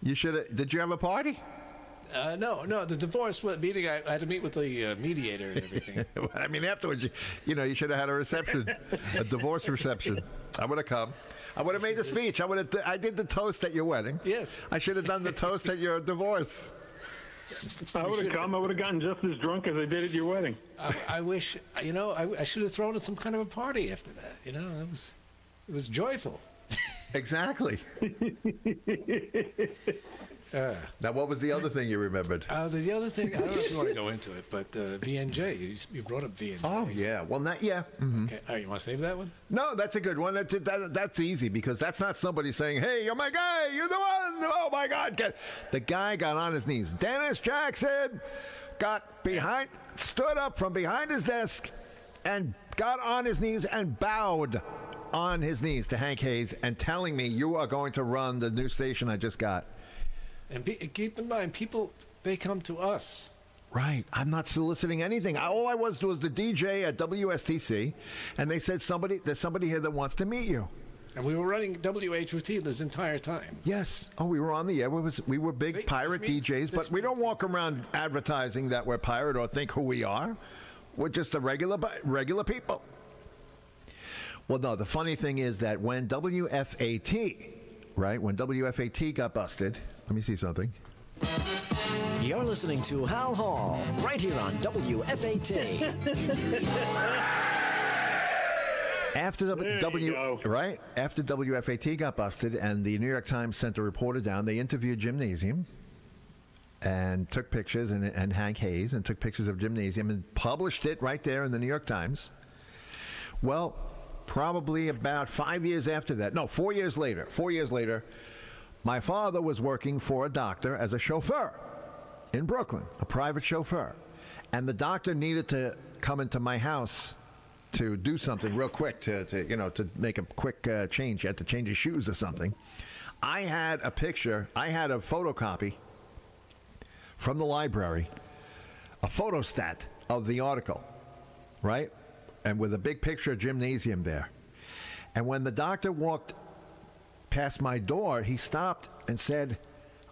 You should have. Did you have a party? No. The divorce meeting, I had to meet with the mediator and everything. I mean, afterwards, you should have had a reception, a divorce reception. I would have come. I would have made the speech. I did the toast at your wedding. Yes. I should have done the toast at your divorce. I would have come. I would have gotten just as drunk as I did at your wedding. I wish, I should have thrown some kind of a party after that. It was joyful. Exactly. Now, what was the other thing you remembered? The other thing, I don't know if you want to go into it, but VNJ, you brought up VNJ. Oh, yeah. Well, yeah. Mm-hmm. Okay. All right, you want to save that one? No, that's a good one. That's easy because that's not somebody saying, hey, you're my guy. You're the one. Oh, my God. The guy got on his knees. Dennis Jackson stood up from behind his desk and got on his knees and bowed on his knees to Hank Hayes and telling me you are going to run the new station I just got. And keep in mind, people, they come to us. Right. I'm not soliciting anything. All I was the DJ at WSTC, and they said there's somebody here that wants to meet you. And we were running WHOT this entire time. Yes. Oh, we were on the air. We were big pirate DJs, but we don't walk around advertising that we're pirate or think who we are. We're just a regular people. Well, no, the funny thing is that when WFAT, right, when WFAT got busted, let me see something. You're listening to Hal Hall, right here on WFAT. After after WFAT got busted and the New York Times sent a reporter down, they interviewed Gymnasium and took pictures, and Hank Hayes, and took pictures of Gymnasium and published it right there in the New York Times. Well, probably about 4 years later, my father was working for a doctor as a chauffeur in Brooklyn, a private chauffeur. And the doctor needed to come into my house to do something real quick, to make a quick change. He had to change his shoes or something. I had a photocopy from the library, a photostat of the article, right? And with a big picture of Gymnasium there. And when the doctor walked past my door, he stopped and said,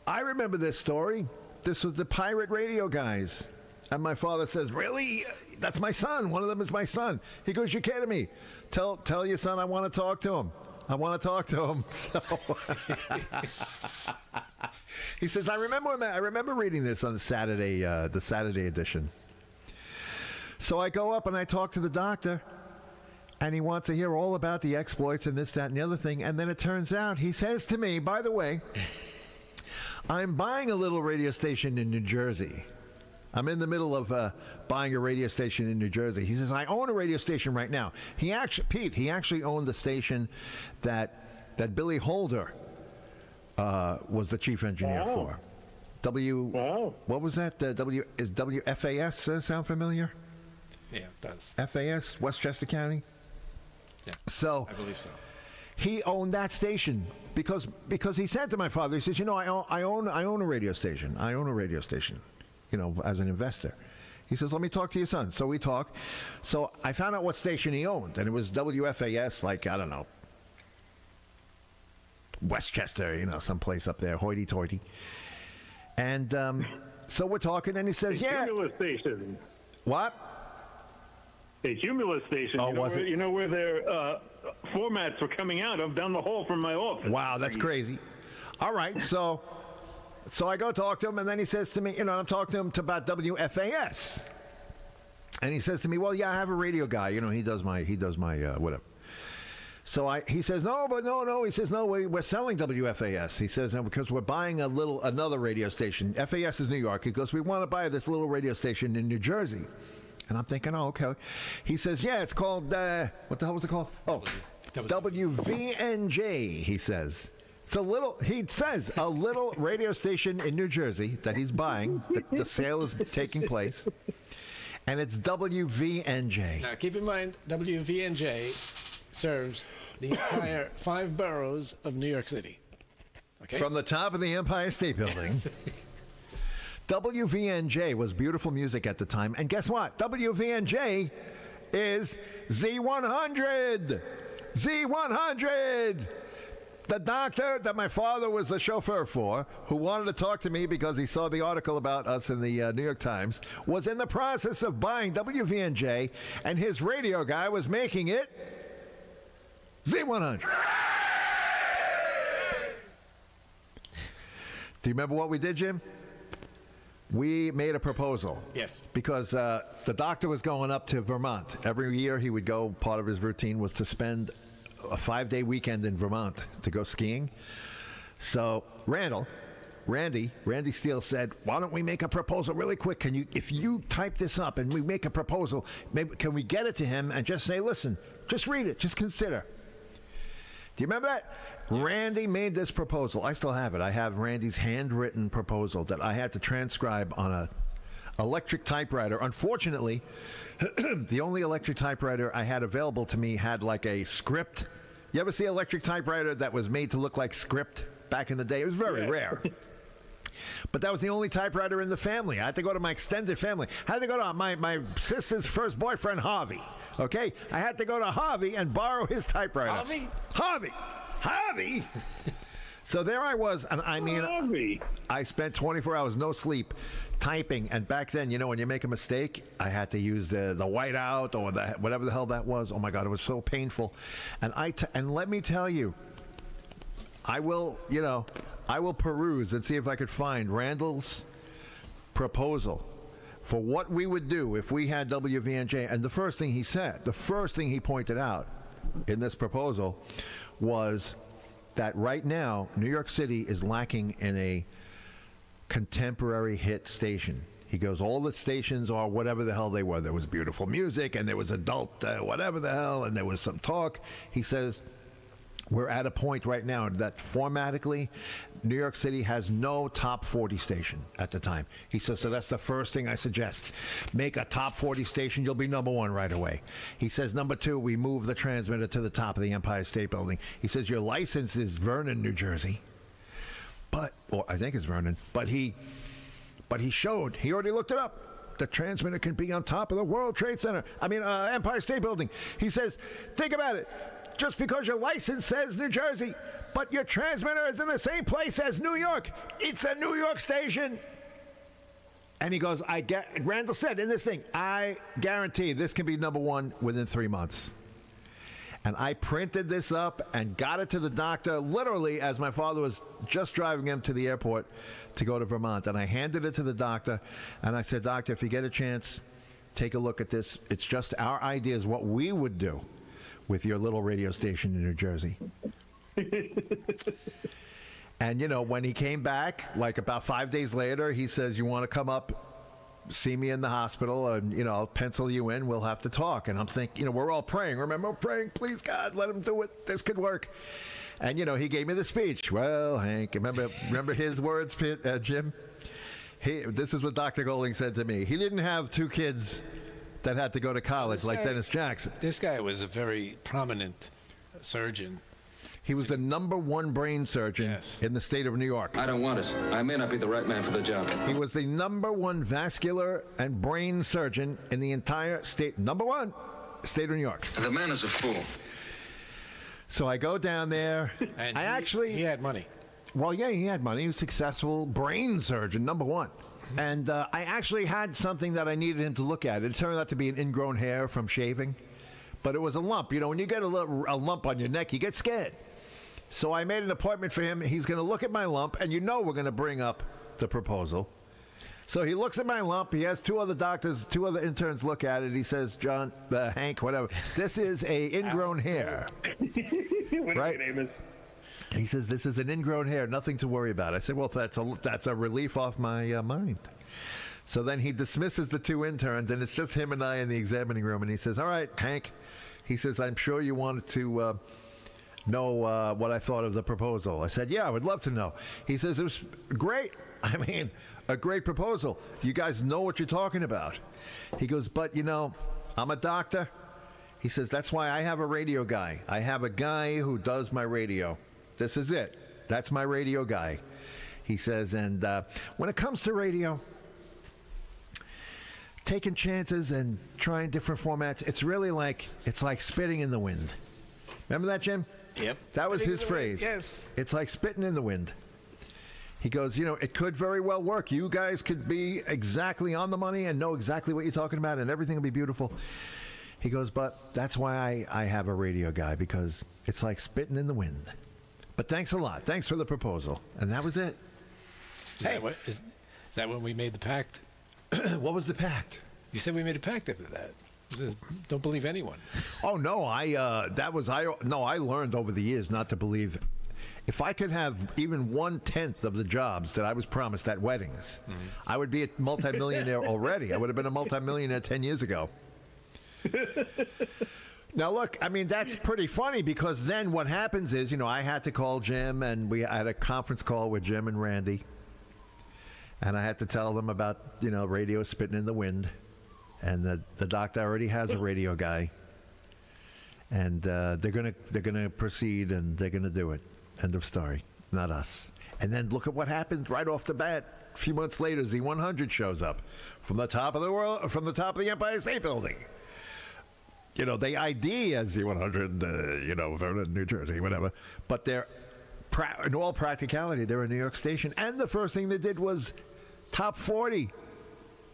"I remember this story. This was the pirate radio guys." And my father says, "Really? That's my son. One of them is my son." He goes, "You're kidding me. Tell your son I want to talk to him. I want to talk to him." So he says, I remember reading this on the Saturday edition. So I go up and I talk to the doctor, and he wants to hear all about the exploits and this, that, and the other thing. And then it turns out, he says to me, "By the way, I'm buying a little radio station in New Jersey. I'm in the middle of buying a radio station in New Jersey." He says, "I own a radio station right now." He actually owned the station that Billy Holder was the chief engineer for. What was that? Is WFAS sound familiar? Yeah, it does. FAS, Westchester County? Yeah, so I believe so. He owned that station because he said to my father, he says, I own a radio station. I own a radio station, as an investor. He says, "Let me talk to your son." So we talk. So I found out what station he owned, and it was WFAS, like, I don't know, Westchester, someplace up there, hoity-toity. And so we're talking, and he says, "Yeah." Cumulus station. What? A Cumulus station. Oh, was it? You know where their formats were coming out of down the hall from my office. Wow, that's crazy. All right, so I go talk to him, and then he says to me, I'm talking to him about WFAS. And he says to me, "Well, yeah, I have a radio guy. He does my whatever." So he says, "No. He says, "No, we're selling WFAS." He says, "Because we're buying another radio station. FAS is New York." He goes, "We want to buy this little radio station in New Jersey." And I'm thinking, "Oh, okay." He says, "Yeah, it's called, what the hell was it called?" "Oh, WVNJ, he says. He says a little radio station in New Jersey that he's buying. The sale is taking place. And it's WVNJ. Now, keep in mind, WVNJ serves the entire 5 boroughs of New York City. Okay? From the top of the Empire State Building. WVNJ was beautiful music at the time. And guess what? WVNJ is Z100. Z100. The doctor that my father was the chauffeur for, who wanted to talk to me because he saw the article about us in the New York Times, was in the process of buying WVNJ, and his radio guy was making it Z100. Do you remember what we did, Jim? We made a proposal. Yes. Because the doctor was going up to Vermont. Every year he would go, part of his routine was to spend a 5-day weekend in Vermont to go skiing. So Randy Steele said, "Why don't we make a proposal really quick? If you type this up and we make a proposal, maybe can we get it to him and just say, listen, just read it, just consider." Do you remember that? Yes. Randy made this proposal. I still have it. I have Randy's handwritten proposal that I had to transcribe on a electric typewriter. Unfortunately, the only electric typewriter I had available to me had like a script. You ever see an electric typewriter that was made to look like script back in the day? It was very rare. But that was the only typewriter in the family. I had to go to my extended family. I had to go to my sister's first boyfriend, Harvey. Okay? I had to go to Harvey and borrow his typewriter. Harvey? Harvey! So there I was, and I mean, I spent 24 hours, no sleep, typing. And back then, you know, when you make a mistake, I had to use the whiteout or whatever the hell that was. Oh my God, it was so painful. And and let me tell you, I will peruse and see if I could find Randall's proposal for what we would do if we had WVNJ. And the first thing he said, the first thing he pointed out in this proposal was that right now, New York City is lacking in a contemporary hit station. He goes, all the stations are whatever the hell they were. There was beautiful music, and there was adult whatever the hell, and there was some talk. He says, we're at a point right now that formatically, New York City has no top 40 station at the time. He says, so that's the first thing I suggest. Make a top 40 station, you'll be number one right away. He says, number two, we move the transmitter to the top of the Empire State Building. He says, your license is Vernon, New Jersey. Or I think it's Vernon. But he showed, he already looked it up. The transmitter can be on top of the World Trade Center. Empire State Building. He says, think about it. Just because your license says New Jersey, but your transmitter is in the same place as New York. It's a New York station. And he goes, Randall said in this thing, I guarantee this can be number one within 3 months. And I printed this up and got it to the doctor literally as my father was just driving him to the airport to go to Vermont. And I handed it to the doctor, and I said, doctor, if you get a chance, take a look at this. It's just our ideas, what we would do with your little radio station in New Jersey. And, you know, when he came back, like about 5 days later, he says, you want to come up, see me in the hospital, and, you know, I'll pencil you in. We'll have to talk. And I'm thinking, you know, we're all praying. Remember, praying, please, God, let him do it. This could work. And, you know, he gave me the speech. Well, Hank, remember his words, Jim? This is what Dr. Golding said to me. He didn't have two kids that had to go to college like Dennis Jackson. This guy was a very prominent surgeon. He was the #1 brain surgeon in the state of New York. I don't want it. I may not be the right man for the job. He was the #1 vascular and brain surgeon in the entire state. #1 state of New York. The man is a fool. So I go down there. And he had money. Well, yeah, he had money. He was a successful brain surgeon, #1. And I actually had something that I needed him to look at. It turned out to be an ingrown hair from shaving. But it was a lump. You know, when you get a lump on your neck, you get scared. So I made an appointment for him. He's going to look at my lump, and you know we're going to bring up the proposal. So he looks at my lump. He has two other interns look at it. He says, John, Hank, whatever, this is a ingrown hair. Right? Your name is? He says, this is an ingrown hair, nothing to worry about. I said, well, that's a relief off my mind. So then he dismisses the two interns, and it's just him and I in the examining room. And he says, all right, Hank, he says, I'm sure you wanted to know what I thought of the proposal. I said, yeah, I would love to know. He says, it was great. I mean, a great proposal. You guys know what you're talking about. He goes, but, you know, I'm a doctor. He says, that's why I have a radio guy. I have a guy who does my radio. This is it. That's my radio guy. He says, and when it comes to radio, taking chances and trying different formats, it's really like spitting in the wind. Remember that, Jim? Yep. That was his phrase. Yes. It's like spitting in the wind. He goes, you know, it could very well work. You guys could be exactly on the money and know exactly what you're talking about, and everything will be beautiful. He goes, but that's why I have a radio guy, because it's like spitting in the wind. But thanks a lot. Thanks for the proposal. And that was it. Is that when we made the pact? What was the pact? You said we made a pact after that. It says, don't believe anyone. Oh, no. I learned over the years not to believe. If I could have even 1/10 of the jobs that I was promised at weddings, I would be a multimillionaire already. I would have been a multimillionaire 10 years ago. Now, look, I mean, that's pretty funny, because then what happens is, you know, I had to call Jim, and we had a conference call with Jim and Randy. And I had to tell them about, you know, radio spitting in the wind. And the doctor already has a radio guy. And they're gonna proceed, and they're gonna do it. End of story. Not us. And then look at what happened right off the bat. A few months later, Z100 shows up from the top of the Empire State Building. You know, they ID as Z100, Vernon, New Jersey, whatever. But their in all practicality, they're a New York station. And the first thing they did was top 40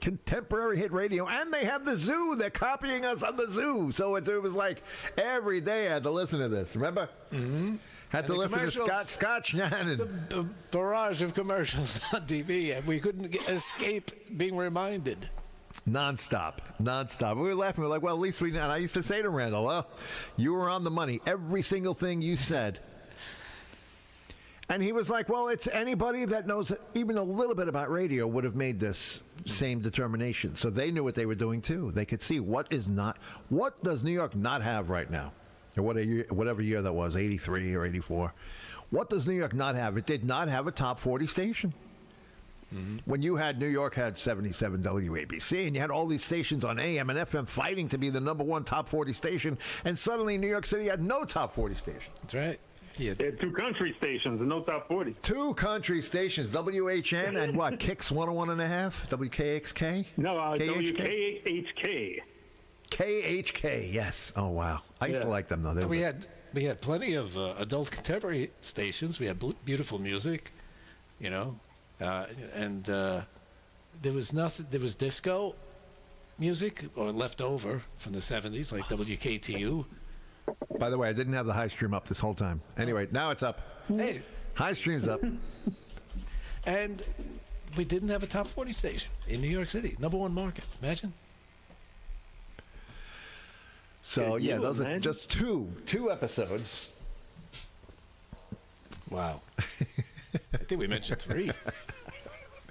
contemporary hit radio. And they have the zoo. They're copying us on the zoo. So it was like every day I had to listen to this. Remember? Mm-hmm. Had to listen to Scott Shannon. The barrage of commercials on TV, and we couldn't escape being reminded. Nonstop. We were laughing. We were like, well, at least we know. And I used to say to Randall, well, you were on the money. Every single thing you said. And he was like, well, it's anybody that knows even a little bit about radio would have made this same determination. So they knew what they were doing, too. They could see what does New York not have right now? Or whatever year that was, 83 or 84. What does New York not have? It did not have a top 40 station. Mm-hmm. When New York had 77 WABC, and you had all these stations on AM and FM fighting to be the number one top 40 station, and suddenly New York City had no top 40 station. That's right. Yeah. They had 2 country stations and no top 40. 2 country stations, WHN and what, Kicks 101.5, WKXK? No, WKHK. KHK, yes. Oh, wow. I used to like them, though. We had plenty of adult contemporary stations. We had beautiful music, and there was nothing. There was disco music or left over from the 70s, like WKTU. By the way, I didn't have the high stream up this whole time. Anyway, now it's up. Hey. High stream's up. And we didn't have a top 40 station in New York City. Number one market. Imagine. So, yeah, those are just two episodes. Wow. I think we mentioned 3.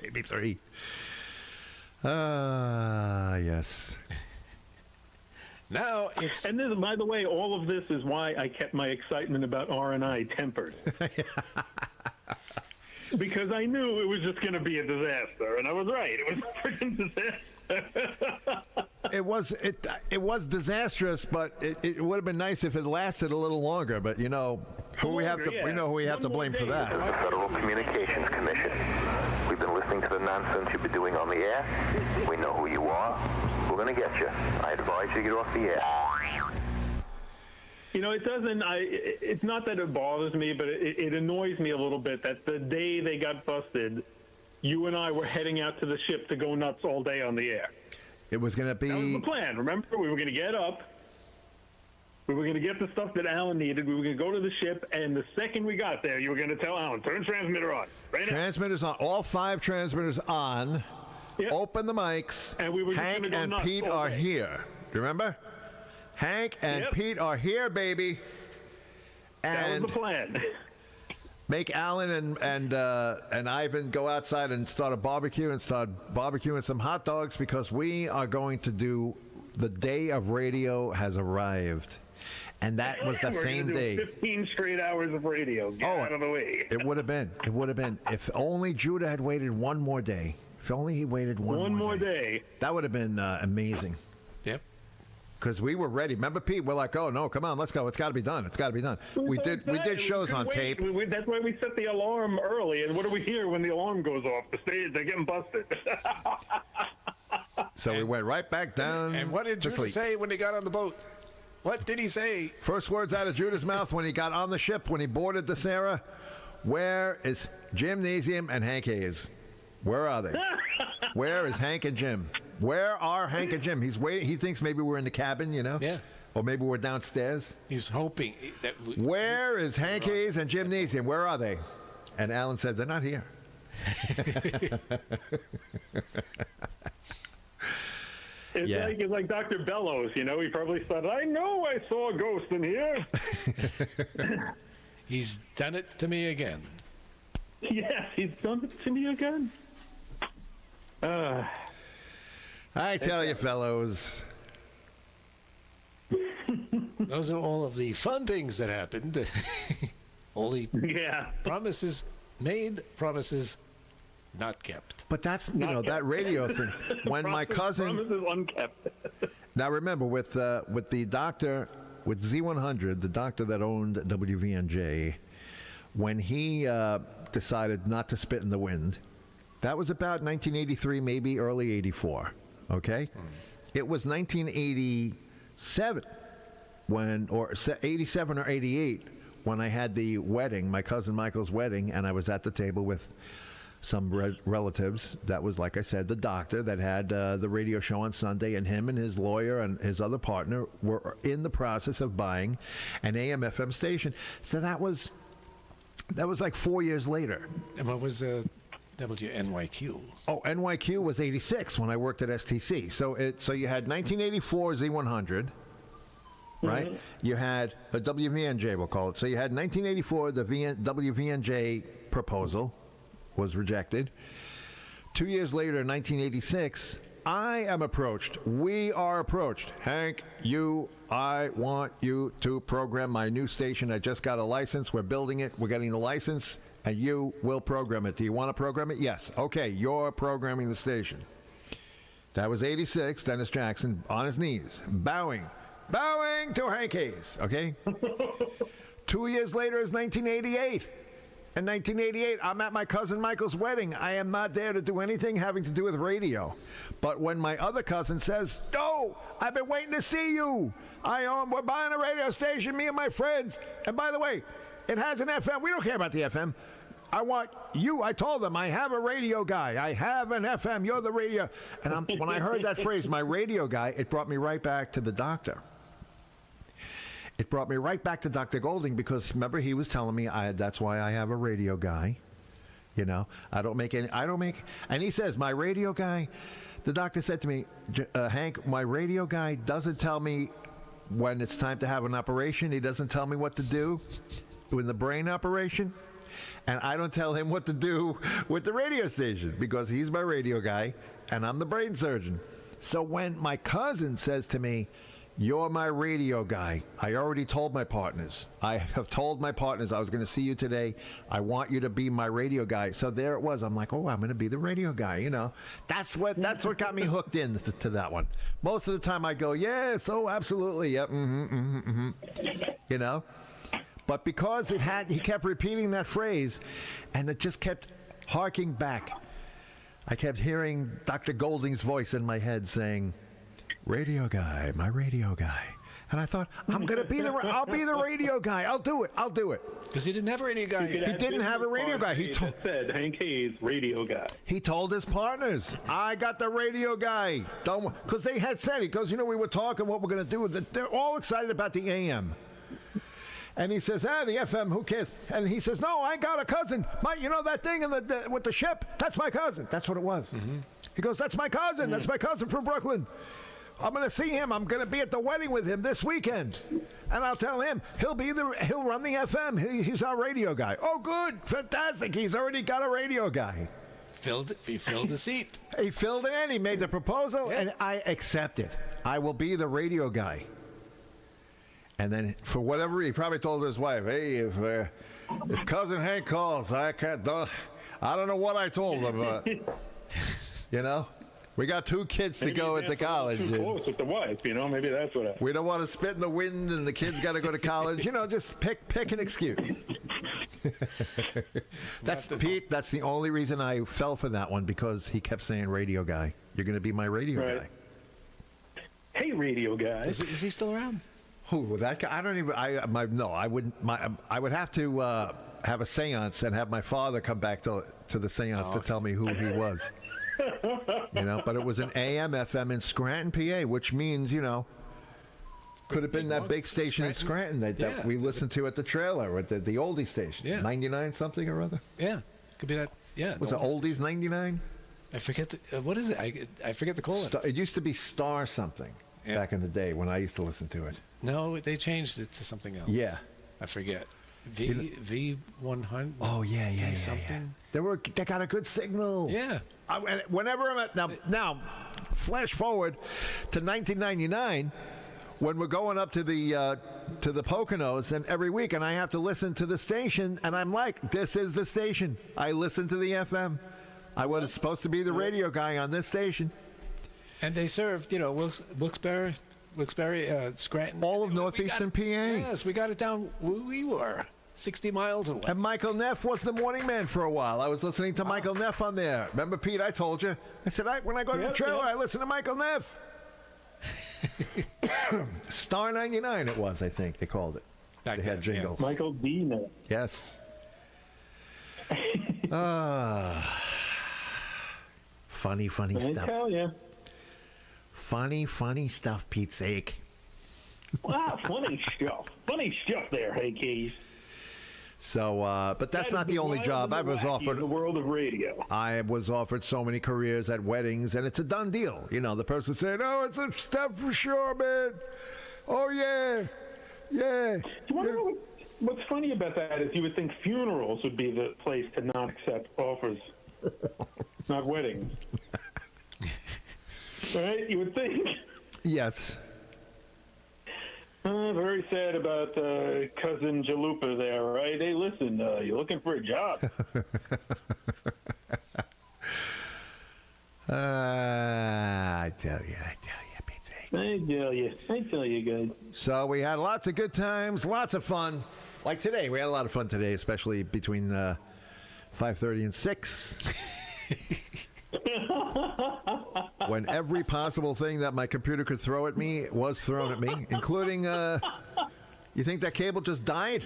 Maybe 3. Yes. Now it's... And this, by the way, all of this is why I kept my excitement about R&I tempered. Because I knew it was just going to be a disaster, and I was right. It was a freaking disaster. It was disastrous, but it would have been nice if it lasted a little longer. But we know who we have to blame for that. The Federal Communications Commission. We've been listening to the nonsense you've been doing on the air. We know who you are. We're going to get you. I advise you to get off the air. It doesn't. It's not that it bothers me, but it annoys me a little bit that the day they got busted, you and I were heading out to the ship to go nuts all day on the air. It was going to be... That was the plan. Remember, we were going to get up. We were going to get the stuff that Alan needed. We were going to go to the ship, and the second we got there, you were going to tell Alan, turn transmitter on. Right now. Transmitters on. All 5 transmitters on. Yep. Open the mics. And we were just Hank and Pete are here. Do you remember? Hank and Pete are here, baby. And that was the plan. Make Alan and Ivan go outside and start a barbecue and start barbecuing some hot dogs because we are going to do the day of radio has arrived. And that was the same day. 15 straight hours of radio. Get out of the way. It would have been. If only Judah had waited one more day. If only he waited one more day. That would have been amazing. Yep. Because we were ready. Remember, Pete? We're like, oh no, come on, let's go. It's got to be done. We did shows on tape. That's why we set the alarm early. And what do we hear when the alarm goes off? They're getting busted. So we went right back down. And what did Judah say when he got on the boat? What did he say? First words out of Judah's mouth when he got on the ship, when he boarded the Sarah, where is Jim Nazium and Hank Hayes? Where are they? Where is Hank and Jim? Where are Hank and Jim? He's waiting. He thinks maybe we're in the cabin, Yeah. Or maybe we're downstairs. He's hoping. Where is Hank Hayes and Jim Nazium? Where are they? And Alan said, they're not here. It's like Dr. Bellows, He probably said, I know I saw a ghost in here. He's done it to me again. Yes, he's done it to me again. I tell you, fellows. Those are all of the fun things that happened. All the promises made, promises not kept. But that's, that radio thing. When my cousin... Promises unkept. Now, remember, with the doctor, with Z100, the doctor that owned WVNJ, when he decided not to spit in the wind, that was about 1983, maybe early 84, okay? It was 1987 or 87 or 88 when I had the wedding, my cousin Michael's wedding, and I was at the table with some relatives. That was, like I said, the doctor that had the radio show on Sunday, and him and his lawyer and his other partner were in the process of buying an AM/FM station. So that was like 4 years later. And what was WNYQ? Oh, NYQ was 86 when I worked at STC. So you had 1984 Z100, right? Mm-hmm. You had a WVNJ, we'll call it. So you had 1984, the WVNJ proposal was rejected. 2 years later, in 1986, we are approached. Hank, I want you to program my new station. I just got a license. We're building it. We're getting the license, and you will program it. Do you want to program it? Yes. Okay, you're programming the station. That was 86. Dennis Jackson on his knees, bowing to Hank Hayes. Okay? 2 years later is 1988. In 1988, I'm at my cousin Michael's wedding. I am not there to do anything having to do with radio. But when my other cousin says, "No, I've been waiting to see you. We're buying a radio station, me and my friends. And by the way, it has an FM. We don't care about the FM. I want you." I told them, I have a radio guy. I have an FM. You're the radio. And when I heard that phrase, my radio guy, it brought me right back to the doctor. It brought me right back to Dr. Golding, because remember, he was telling me that's why I have a radio guy. You know, and he says, my radio guy, the doctor said to me, Hank, my radio guy doesn't tell me when it's time to have an operation. He doesn't tell me what to do with the brain operation. And I don't tell him what to do with the radio station, because he's my radio guy and I'm the brain surgeon. So when my cousin says to me, "You're my radio guy," I already told my partners. I have told my partners I was going to see you today. I want you to be my radio guy. So there it was. I'm like, oh, I'm going to be the radio guy. You know, that's what got me hooked in to that one. Most of the time I go, yes, oh, absolutely, yep, you know. But because he kept repeating that phrase, and it just kept harking back. I kept hearing Dr. Golding's voice in my head saying, "Radio guy, my radio guy." And I thought, I'll be the radio guy. I'll do it. Because he didn't have a radio guy. He didn't have a radio guy. He said Hank Hayes, radio guy. He told his partners, "I got the radio guy." Because they had said, he goes, we were talking what we're going to do with it. They're all excited about the AM. And he says, the FM, who cares? And he says, "No, I got a cousin. That thing with the ship? That's my cousin." That's what it was. Mm-hmm. He goes, "That's my cousin. That's my cousin from Brooklyn. I'm going to see him. I'm going to be at the wedding with him this weekend. And I'll tell him he'll run the FM. He's our radio guy." Oh, good. Fantastic. He's already got a radio guy. He filled the seat. He filled it in. He made the proposal, and I accepted. I will be the radio guy. And then, for whatever reason, he probably told his wife, "Hey, if cousin Hank calls, I don't know what I told him, but, we got 2 kids to go into college. Too close with the wife, maybe that's what. We don't want to spit in the wind, and the kids got to go to college. Just pick an excuse. That's the only reason I fell for that one, because he kept saying, "Radio guy, you're going to be my radio guy." Hey, radio guy. Is he still around? Who, that guy? I don't even. I wouldn't. I would have to have a seance and have my father come back to the seance to tell me who he was. But it was an AM/FM in Scranton, PA, which means could have been that big station in Scranton that we listened to at the trailer, at the oldie station, 99 something or other. Yeah, could be that. Yeah, was it oldies 99? I forget what is it? I forget the call. It used to be Star something back in the day when I used to listen to it. No, they changed it to something else. Yeah, I forget. V100. Oh yeah. Something. They got a good signal. Yeah. Whenever I'm at now, flash forward to 1999, when we're going up to the Poconos, and every week, and I have to listen to the station, and I'm like, this is the station. I listen to the FM. I was supposed to be the radio guy on this station. And they served, Wilkes-Barre, Scranton. All of northeastern PA. Yes, we got it down where we were, 60 miles away. And Michael Neff was the morning man for a while. I was listening to Michael Neff on there. Remember, Pete, I told you. I said, when I go to the trailer, I listen to Michael Neff. Star 99 it was, I think they called it. Back they then, had jingles. yeah. Michael Dina. Yes. Funny I stuff. tell you. Funny stuff, Pete Sayek. Wow, funny stuff. Funny stuff there, hey, Keys. So, but that's That not is the only wild job and I was wacky offered. in the world of radio. I was offered so many careers at weddings, and it's a done deal. You know, the person said, "Oh, it's a step for sure, man. Oh yeah, yeah." You wonder what's funny about that is you would think funerals would be the place to not accept offers, not weddings. Right? You would think. Yes. Very sad about cousin Jalupa there, right? Hey, listen, you're looking for a job. I tell you, Pete Sayek. I tell you, guys. So we had lots of good times, lots of fun. Like today, we had a lot of fun today, especially between 5:30 and 6. When every possible thing that my computer could throw at me was thrown at me, including, you think that cable just died?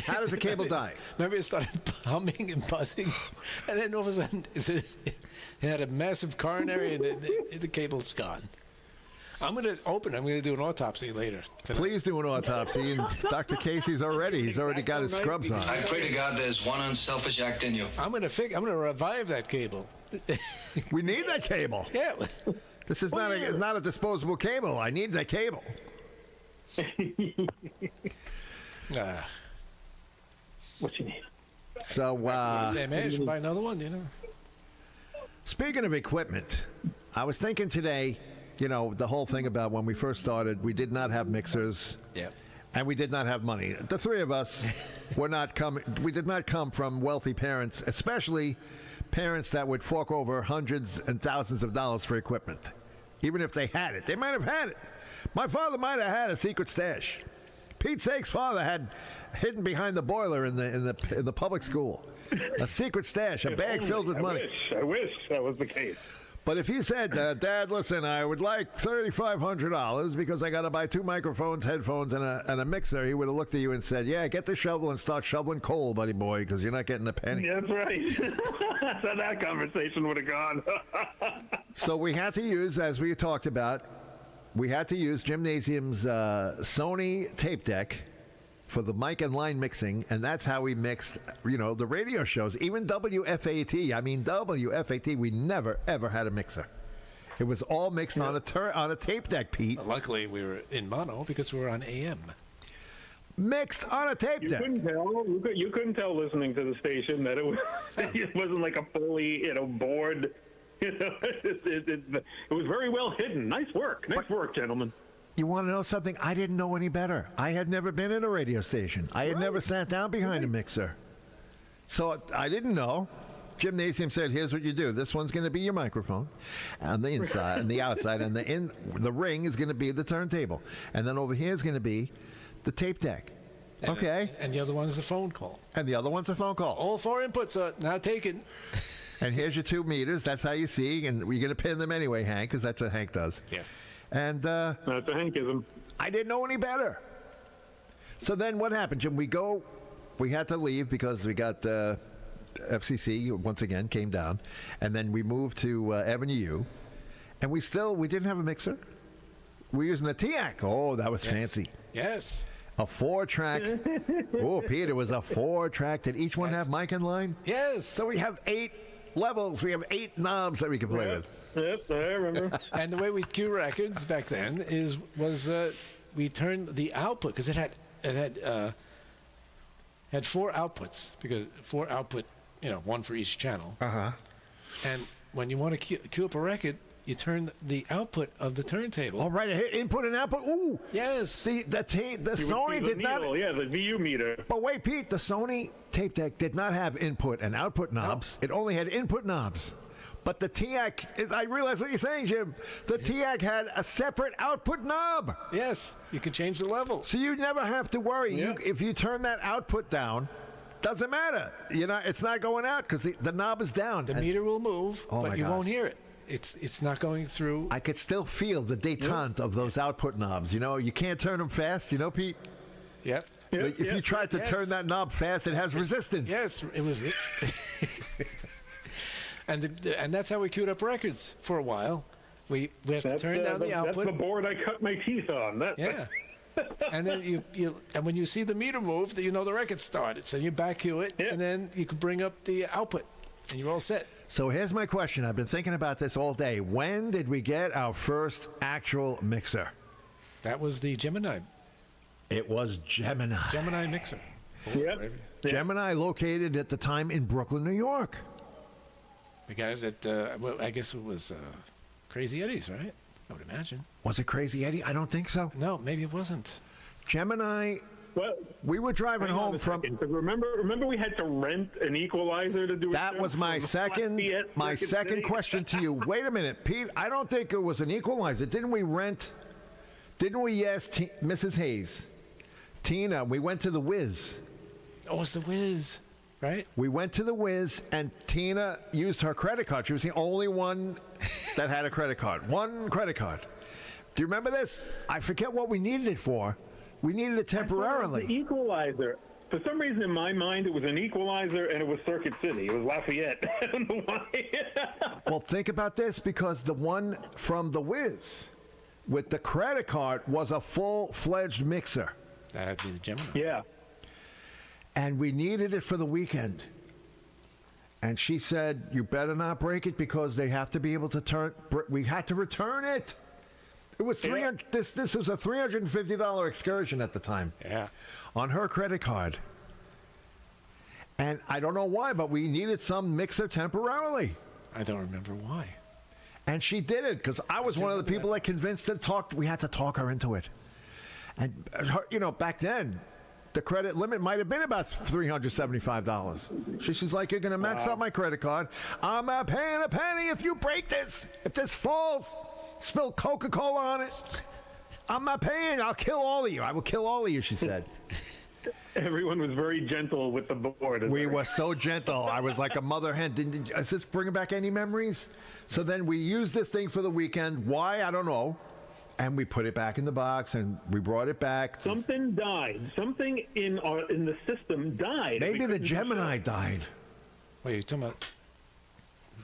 How does the cable die? Maybe it started humming and buzzing, and then all of a sudden it had a massive coronary, and the cable's gone. I'm going to do an autopsy later tonight. Please do an autopsy. And Dr. Casey's he's already got his scrubs on. I pray to God there's one unselfish act in you. I'm going to revive that cable. We need that cable. Yeah. This is not a disposable cable. I need that cable. What you need? So, Same age, buy another one, you know. Speaking of equipment, I was thinking today, you know, the whole thing about when we first started, we did not have mixers. Yeah. And we did not have money. The three of us we did not come from wealthy parents, especially parents that would fork over hundreds and thousands of dollars for equipment. Even if they had it. They might have had it. My father might have had a secret stash. Pete Sayek's father had hidden behind the boiler in the public school. A secret stash, a bag filled with money. I wish that was the case. But if you said, Dad, listen, I would like $3,500 because I got to buy 2 microphones, headphones, and a mixer, he would have looked at you and said, yeah, get the shovel and start shoveling coal, buddy boy, because you're not getting a penny. That's right. So that conversation would have gone. So we had to use, as we talked about, we had to use Gymnasium's Sony tape deck for the mic and line mixing, and that's how we mixed, you know, the radio shows. Even WFAT, we never, ever had a mixer. It was all mixed on a tape deck, Pete. Luckily, we were in mono because we were on AM. Mixed on a tape deck. You couldn't tell listening to the station that it wasn't like a fully, board. It was very well hidden. Nice work, gentlemen. You want to know something? I didn't know any better. I had never been in a radio station. I had never sat down behind a mixer. So I didn't know. Gymnasium said, here's what you do. This one's going to be your microphone on the inside and the outside, and the ring is going to be the turntable. And then over here is going to be the tape deck. Okay. And the other one's the phone call. And the other one's a phone call. All 4 inputs are now taken. And here's your 2 meters. That's how you see. And we're going to pin them anyway, Hank, because that's what Hank does. Yes. And that's a Hankism. I didn't know any better. So then what happened, Jim? We had to leave because we got FCC once again came down, and then we moved to Avenue U, and we didn't have a mixer. We're using the TIAC. Oh, that was fancy. Yes. A 4-track. Oh, Pete, it was a 4-track. Did each one have mic and line? Yes. So we have 8 levels. We have 8 knobs that we can play with. Yep, I remember. And the way we cue records back then was we turned the output because it had 4 outputs, because 4 output, 1 for each channel. And when you want to cue up a record, you turn the output of the turntable. All right, input and output. Ooh, yes. The Sony did not. Yeah, the VU meter. But wait, Pete, the Sony tape deck did not have input and output knobs. No. It only had input knobs. But the TIAC, I realize what you're saying, Jim. The TIAC had a separate output knob. Yes, you can change the level. So you never have to worry. Yeah. If you turn that output down, doesn't matter. It's not going out because the knob is down. The meter will move, but you God. won't hear it. It's not going through. I could still feel the detente of those output knobs. You can't turn them fast, Pete? Yep. If you tried to turn that knob fast, it has resistance. Yes, it was. And that's how we queued up records for a while. We have to turn down the output. That's the board I cut my teeth on. And then and when you see the meter move, you know the record started. So you back cue it, and then you can bring up the output, and you're all set. So here's my question. I've been thinking about this all day. When did we get our first actual mixer? That was the Gemini. It was Gemini. Gemini mixer. Gemini, located at the time in Brooklyn, New York. We got it at, I guess it was Crazy Eddie's, right? I would imagine. Was it Crazy Eddie? I don't think so. No, maybe it wasn't. Gemini. Well, we were driving home from. Remember, we had to rent an equalizer to do. That was my second question to you. Wait a minute, Pete. I don't think it was an equalizer. Didn't we ask Mrs. Hayes, Tina? We went to the Wiz. Oh, it's the Wiz, right? We went to the Wiz, and Tina used her credit card. She was the only one that had a credit card. One credit card. Do you remember this? I forget what we needed it for. We needed it temporarily. It was the equalizer. For some reason, in my mind, it was an equalizer, and it was Circuit City. It was Lafayette. I don't know why. Well, think about this, because the one from the Wiz with the credit card was a full-fledged mixer. That had to be the Gemini. Yeah. And we needed it for the weekend. And she said, you better not break it, because they have to be able to we had to return it. It was this was a $350 excursion at the time. Yeah. On her credit card. And I don't know why, but we needed some mixer temporarily. I don't remember why. And she did it, because I was one of the people that convinced her we had to talk her into it. And her, back then, the credit limit might have been about $375. She's like, you're going to max out my credit card. I'm not paying a penny if you break this. If this falls, spill Coca-Cola on it, I'm not paying. I'll kill all of you. I will kill all of you, she said. Everyone was very gentle with the board. We were so gentle. I was like a mother hen. Is this bringing back any memories? So then we used this thing for the weekend. Why? I don't know. And we put it back in the box, and we brought it back. Something died. Something in the system died. Maybe the Gemini died. Wait, you're talking about...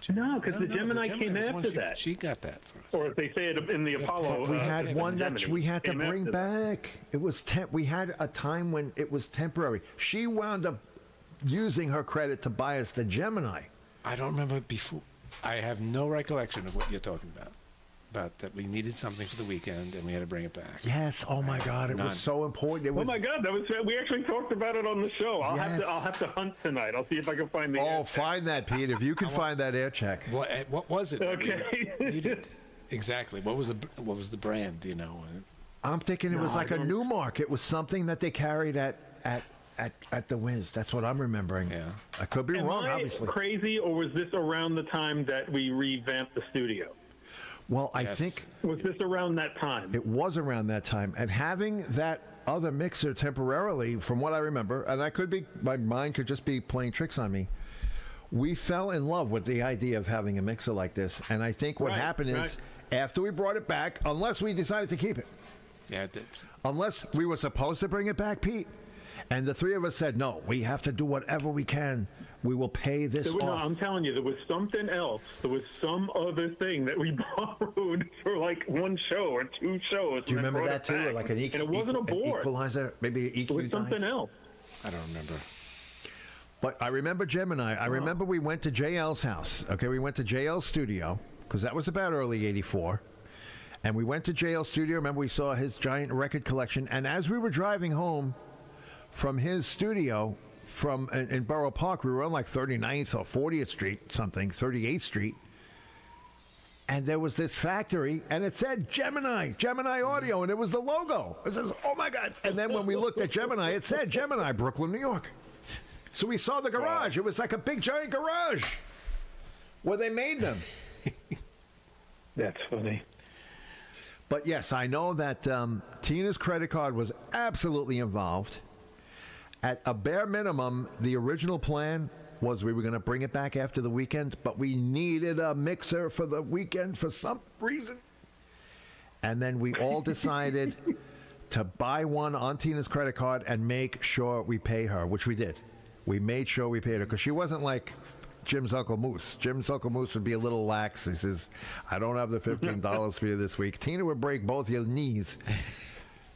No, because the Gemini came after that. She got that for us. Or if they say it in the Apollo. We had one that we had to bring back. It was we had a time when it was temporary. She wound up using her credit to buy us the Gemini. I don't remember before. I have no recollection of what you're talking about. But that we needed something for the weekend, and we had to bring it back. Yes. Oh my God, it was so important. It was, oh my God, we actually talked about it on the show. I'll have to hunt tonight. I'll see if I can find the. Oh, find that, Pete. If you can find that air check. What was it? Okay. Exactly. What was the brand? I'm thinking it was like a Newmark. It was something that they carried at the Wiz. That's what I'm remembering. Yeah. I could be wrong, obviously. Crazy, or was this around the time that we revamped the studio? Well, I think... Was this around that time? It was around that time. And having that other mixer temporarily, from what I remember, and I could be, my mind could just be playing tricks on me, we fell in love with the idea of having a mixer like this. And I think what happened is, after we brought it back, unless we decided to keep it. Yeah, unless we were supposed to bring it back, Pete, and the three of us said, no, we have to do whatever we can. We will pay this off. No, I'm telling you, there was something else. There was some other thing that we borrowed for like one show or two shows. Do you remember that too? Like an EQ, and it wasn't a board. Equalizer, maybe an EQ. It was something else. I don't remember. But I remember Gemini. I remember we went to JL's house. Okay, we went to JL's studio, because that was about early '84. And we went to JL's studio. Remember, we saw his giant record collection. And as we were driving home from his studio in Borough Park, we were on like 39th or 40th Street, 38th Street. And there was this factory, and it said Gemini Audio, and it was the logo. It says, oh my God. And then when we looked at Gemini, it said Gemini, Brooklyn, New York. So we saw the garage. It was like a big giant garage where they made them. That's funny. But yes, I know that Tina's credit card was absolutely involved. At a bare minimum, the original plan was we were going to bring it back after the weekend, but we needed a mixer for the weekend for some reason. And then we all decided to buy one on Tina's credit card and make sure we pay her, which we did. We made sure we paid her because she wasn't like Jim's Uncle Moose. Jim's Uncle Moose would be a little lax. He says, I don't have the $15 for you this week. Tina would break both your knees.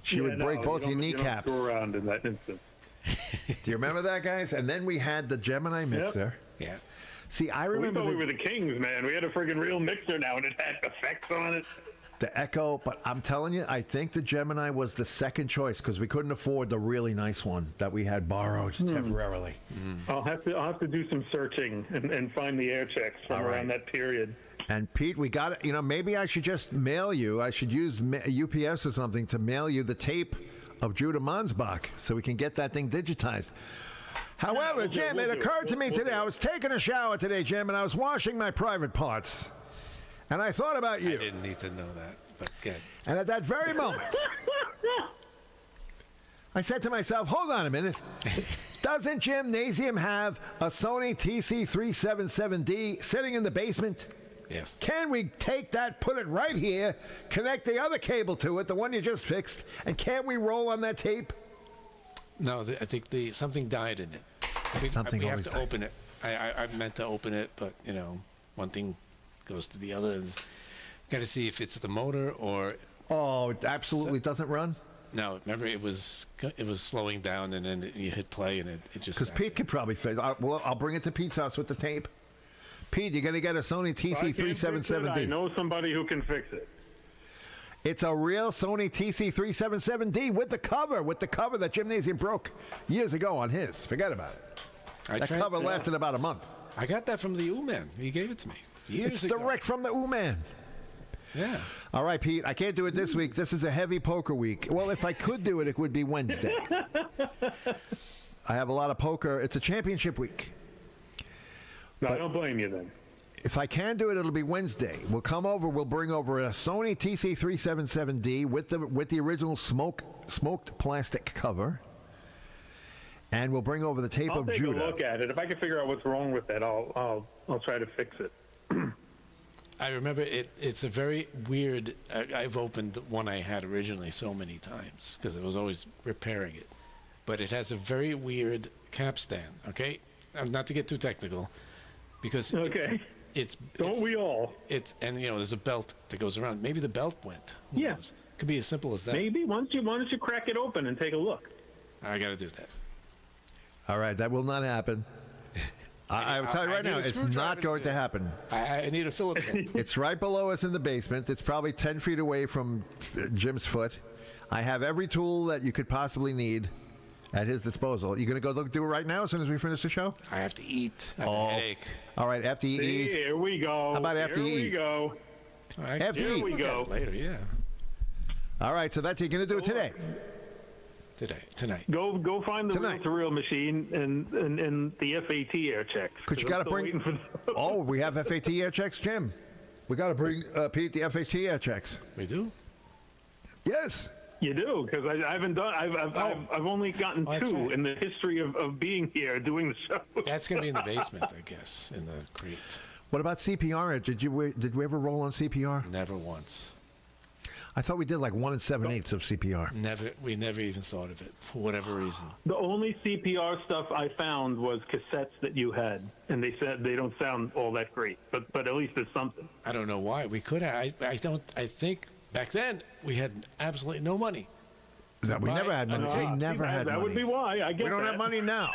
She would break both your kneecaps. You don't go around in that instance. Do you remember that, guys? And then we had the Gemini mixer. Yep. Yeah. See, I remember. We thought we were the kings, man. We had a friggin' real mixer now, and it had effects on it. The Echo, but I'm telling you, I think the Gemini was the second choice because we couldn't afford the really nice one that we had borrowed temporarily. I'll have to do some searching and find the air checks from around that period. And Pete, we got it. You know, maybe I should just mail you. I should use UPS or something to mail you the tape of Judah Mansbach so we can get that thing digitized. However, Jim, it occurred to me today. I was taking a shower today, Jim, and I was washing my private parts. And I thought about you. I didn't need to know that, but good. And at that very moment, I said to myself, hold on a minute. Doesn't Jim Nazium have a Sony TC377D sitting in the basement? Yes. Can we take that, put it right here, connect the other cable to it, the one you just fixed, and can't we roll on that tape? No, I think something died in it. We have to open it. I meant to open it, but, you know, one thing goes to the other. Got to see if it's the motor or... Oh, it absolutely doesn't run? No, remember it was slowing down, and then you hit play, and it just... Because Pete could probably fix it. I'll bring it to Pete's house with the tape. Pete, you're going to get a Sony TC377D. I know somebody who can fix it. It's a real Sony TC377D with the cover that Jim Nazium broke years ago on his. Forget about it. That cover lasted about a month. I got that from the U-Man. He gave it to me years ago. It's direct from the U-Man. Yeah. All right, Pete, I can't do it this week. This is a heavy poker week. Well, if I could do it, it would be Wednesday. I have a lot of poker. It's a championship week. No, I don't blame you then. If I can do it, it'll be Wednesday. We'll come over. We'll bring over a Sony TC377D with the original smoked plastic cover, and we'll bring over the tape of Judah. I'll take a look at it. If I can figure out what's wrong with it, I'll try to fix it. I remember it's a very weird. I've opened the one I had originally so many times because I was always repairing it, but it has a very weird capstan. Okay, not to get too technical, because Don't we all? And you know there's a belt that goes around. Maybe the belt went. Who knows? Could be as simple as that. Maybe why don't you crack it open and take a look? I got to do that. All right, that will not happen. I'll tell you right now, it's not going to happen. I need a Phillips head. It's right below us in the basement. It's probably 10 feet away from Jim's foot. I have every tool that you could possibly need at his disposal. You going to go do it right now as soon as we finish the show? I have to eat. I have a headache. All right, after you eat. Here we go. How about after you eat? Here we go. After you eat. Here we go. Later, yeah. All right, so you're going to do it today. Tonight. Go find the reel-to-reel machine and the FAT air checks. Because you got to bring. We have FAT air checks, Jim. We got to bring Pete the FAT air checks. We do. Yes. You do, because I haven't done. I've only gotten two in the history of being here doing the show. That's going to be in the basement, I guess, in the crate. What about CPR? Did we ever roll on CPR? Never once. I thought we did like 1 7/8 of CPR. We never even thought of it for whatever reason. The only CPR stuff I found was cassettes that you had, and they said they don't sound all that great, but at least it's something. I don't know why we could have. I think back then we had absolutely no money. We never had money. We never had money. That would be why. I get we don't have money now.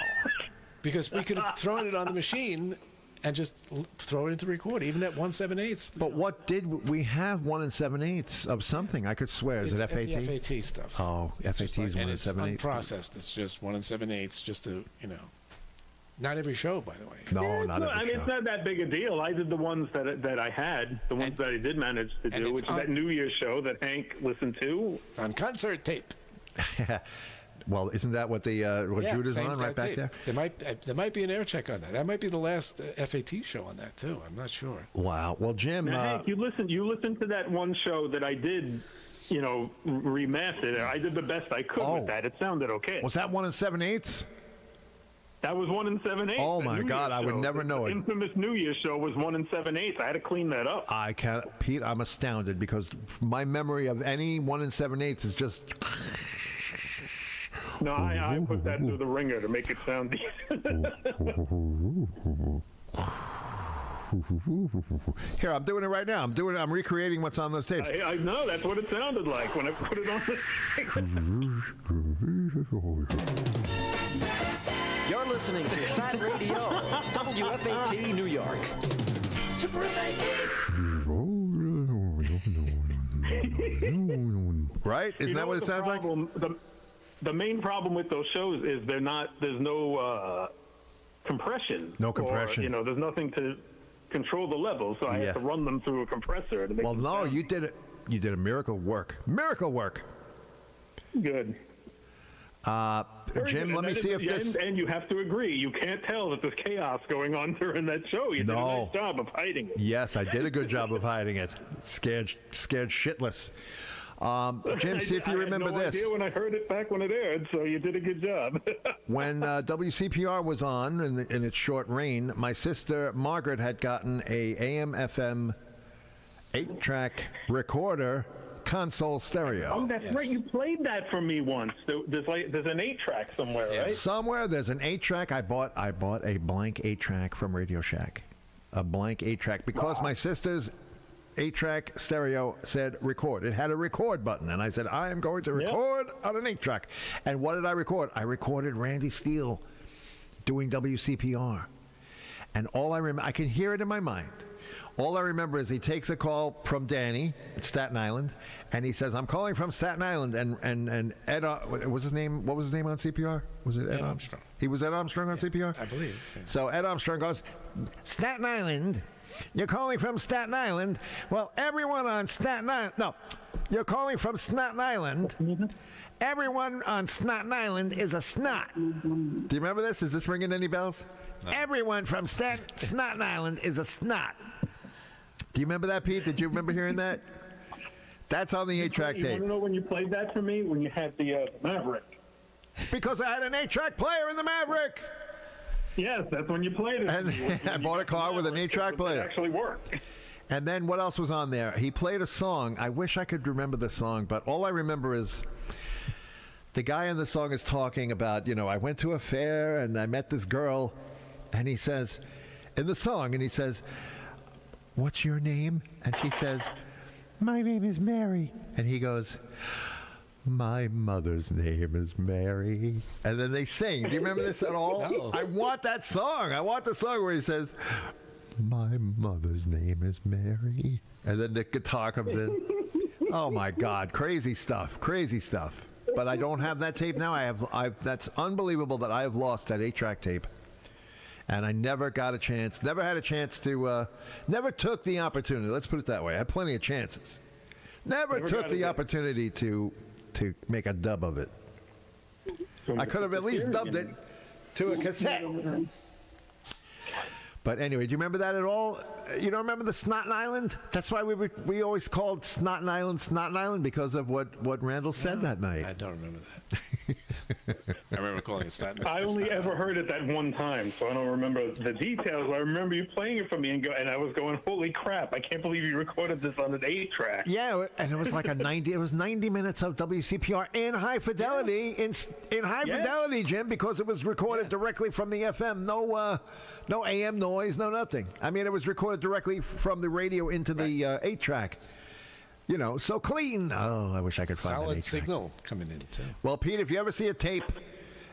Because we could have thrown it on the machine and just throw it into record, even at 1 7/8. But what did we have 1 7/8 of something? I could swear. Is it FAT? It's FAT stuff. Oh, FAT is 1 7/8. It's unprocessed. It's just 1 7/8, just to, not every show, by the way. No, not every show. It's not that big a deal. I did the ones that I had, the ones that I did manage to do, which is that New Year's show that Hank listened to. It's on concert tape. Well, isn't that what Judah's on right back there? There might be an air check on that. That might be the last FAT show on that too. I'm not sure. Wow. Well, Jim, now, Hank, you listened to that one show that I did, remastered. I did the best I could with that. It sounded okay. Was that 1 7/8? That was 1 7/8. Oh my God, I would never know it. The infamous New Year's show was 1 7/8. I had to clean that up. I can't, Pete. I'm astounded because my memory of any 1 7/8 is just. No, I put that through the ringer to make it sound decent. Here, I'm doing it right now. I'm recreating what's on those tapes. I know, that's what it sounded like when I put it on the You're listening to Fat Radio, WFAT New York. Super Right? Isn't that what it sounds like? The main problem with those shows is there's no compression. No compression. Or, there's nothing to control the level, so I have to run them through a compressor to make them sound. You did it. You did a miracle work. Miracle work. Good. Jim, let me see if this... And you have to agree, you can't tell that there's chaos going on during that show. You did a nice job of hiding it. Yes, I did a good job of hiding it. Scared shitless. Jim, see if you remember this. I had no idea when I heard it back when it aired, so you did a good job. When WCPR was on in its short reign, my sister Margaret had gotten a AM/FM 8-track recorder console stereo. Oh, that's right. You played that for me once. There's an 8-track somewhere, right? Somewhere there's an 8-track. I bought a blank 8-track from Radio Shack. A blank 8-track because my sister's 8-track stereo said record. It had a record button, and I said, I am going to record on an 8-track. And what did I record? I recorded Randy Steele doing WCPR. And all I remember, I can hear it in my mind. All I remember is he takes a call from Danny at Staten Island, and he says, I'm calling from Staten Island, and Ed, what was his name on CPR? Was it Ed Armstrong? He was Ed Armstrong on CPR? I believe. Yeah. So Ed Armstrong goes, Staten Island, you're calling from Staten Island. Well, everyone on Staten Island, no, you're calling from Staten Island. Everyone on Staten Island is a snot. Do you remember this? Is this ringing any bells? No. Everyone from Staten Island is a snot. Do you remember that, Pete? Did you remember hearing that? That's on the 8-track tape. You want to know when you played that for me? When you had the Maverick. Because I had an 8-track player in the Maverick. Yes, that's when you played it. And I bought a car with an 8-track player. It actually worked. And then what else was on there? He played a song. I wish I could remember the song, but all I remember is the guy in the song is talking about, I went to a fair and I met this girl, and he says, in the song, and he says, what's your name? And she says, my name is Mary. And he goes, my mother's name is Mary. And then they sing. Do you remember this at all? No. I want that song. I want the song where he says, my mother's name is Mary. And then the guitar comes in. Oh my God. Crazy stuff. Crazy stuff. But I don't have that tape now. That's unbelievable that I have lost that 8-track tape. And I never got a chance, never had a chance to, never took the opportunity. Let's put it that way. I had plenty of chances. Never took the opportunity to make a dub of it. I could have at least dubbed it to a cassette. But anyway, do you remember that at all? You don't remember the Snotten Island? That's why we always called Snotten Island because of what Randall said that night. I don't remember that. I remember calling it Staten Island. I only ever heard it that one time, so I don't remember the details. I remember you playing it for me, and I was going, holy crap, I can't believe you recorded this on an 8-track. Yeah, and it was like it was 90 minutes of WCPR in high fidelity, in high fidelity, Jim, because it was recorded directly from the FM. No AM noise, no nothing. I mean, it was recorded directly from the radio into the 8-track. So clean. Oh, I wish I could find that 8-track. Solid signal coming in, too. Well, Pete, if you ever see a tape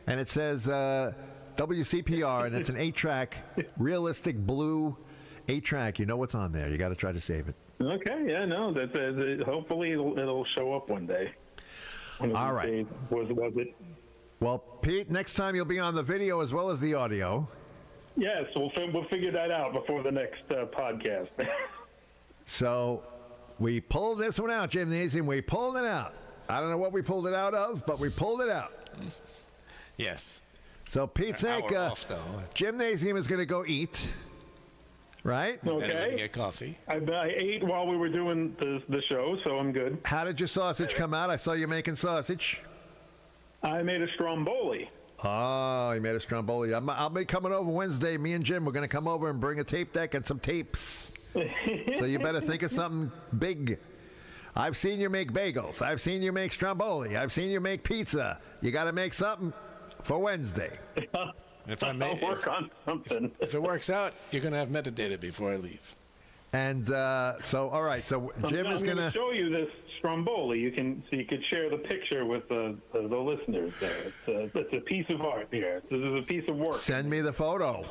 and it says WCPR and it's an 8-track, realistic blue 8-track, you know what's on there. You got to try to save it. Okay, yeah, no, hopefully it'll show up one day. All right. Was it? Well, Pete, next time you'll be on the video as well as the audio. Yes, we'll figure that out before the next podcast. So we pulled this one out, Jim Nazium. We pulled it out. I don't know what we pulled it out of, but we pulled it out. Yes. So Pete Sayek, Jim Nazium is going to go eat, right? Okay. Get coffee. I ate while we were doing the show, so I'm good. How did your sausage come out? I saw you making sausage. I made a Stromboli. Oh, he made a Stromboli. I'll be coming over Wednesday. Me and Jim, we're going to come over and bring a tape deck and some tapes. So you better think of something big. I've seen you make bagels. I've seen you make Stromboli. I've seen you make pizza. You got to make something for Wednesday. I'll work on something. If it works out, you're going to have metadata before I leave. And so, all right. So Jim is going to show you this Stromboli. So you could share the picture with the listeners there. It's a piece of art here. This is a piece of work. Send me the photo.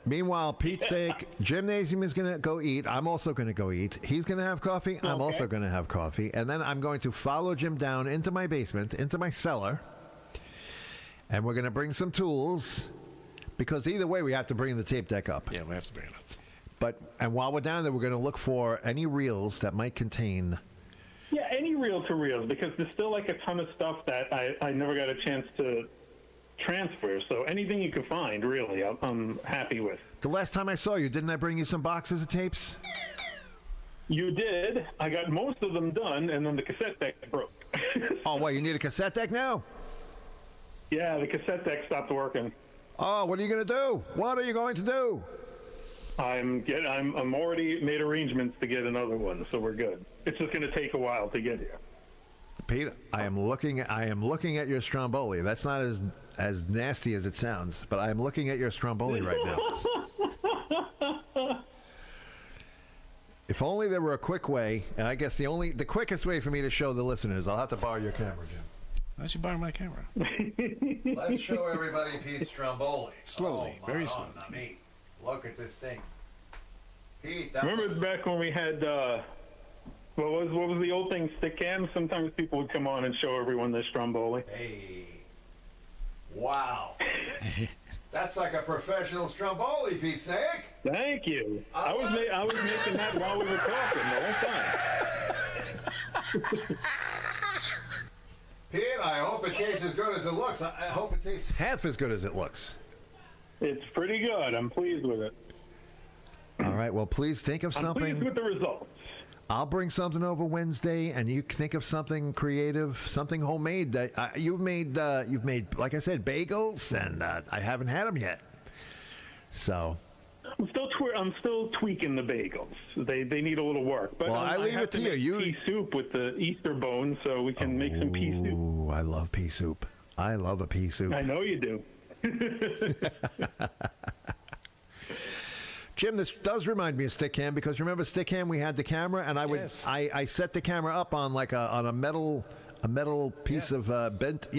Meanwhile, Pete Sayek, Gymnasium is going to go eat. I'm also going to go eat. He's going to have coffee. I'm also going to have coffee. And then I'm going to follow Jim down into my basement, into my cellar. And we're going to bring some tools. Because either way, we have to bring the tape deck up. Yeah, we have to bring it up. And while we're down there, we're going to look for any reels that might contain. Yeah, any reel-to-reels, because there's still like a ton of stuff that I never got a chance to transfer. So anything you can find, really, I'm happy with. The last time I saw you, didn't I bring you some boxes of tapes? You did. I got most of them done, and then the cassette deck broke. Oh, what, you need a cassette deck now? Yeah, the cassette deck stopped working. Oh, what are you going to do? What are you going to do? I'm already made arrangements to get another one, so we're good. It's just going to take a while to get here. Pete, I am looking at your Stromboli. That's not as nasty as it sounds, but I am looking at your Stromboli right now. If only there were a quick way, and I guess the quickest way for me to show the listeners, I'll have to borrow your camera, Jim. Why don't you borrow my camera? Let's show everybody Pete's Stromboli. Slowly, very slowly. Not me. Look at this thing. Pete, remember back when we had, what was the old thing, stick cam? Sometimes people would come on and show everyone their Stromboli. Hey. Wow. That's like a professional Stromboli, Pete Sayek. Thank you. I was making that while we were talking the whole time. Pete, I hope it tastes as good as it looks. I hope it tastes half as good as it looks. It's pretty good. I'm pleased with it. All right. Well, please think of something. I'm pleased with the results. I'll bring something over Wednesday, and you think of something creative, something homemade that you've made. Like I said, bagels, and I haven't had them yet. So I'm still tweaking the bagels. They need a little work. But well, I leave it to you. Pea soup with the Easter bones, so we can make some pea soup. Ooh, I love pea soup. I love a pea soup. I know you do. Jim, this does remind me of Stickam, because remember Stickam, we had the camera, and I set the camera up on like a metal piece of bent,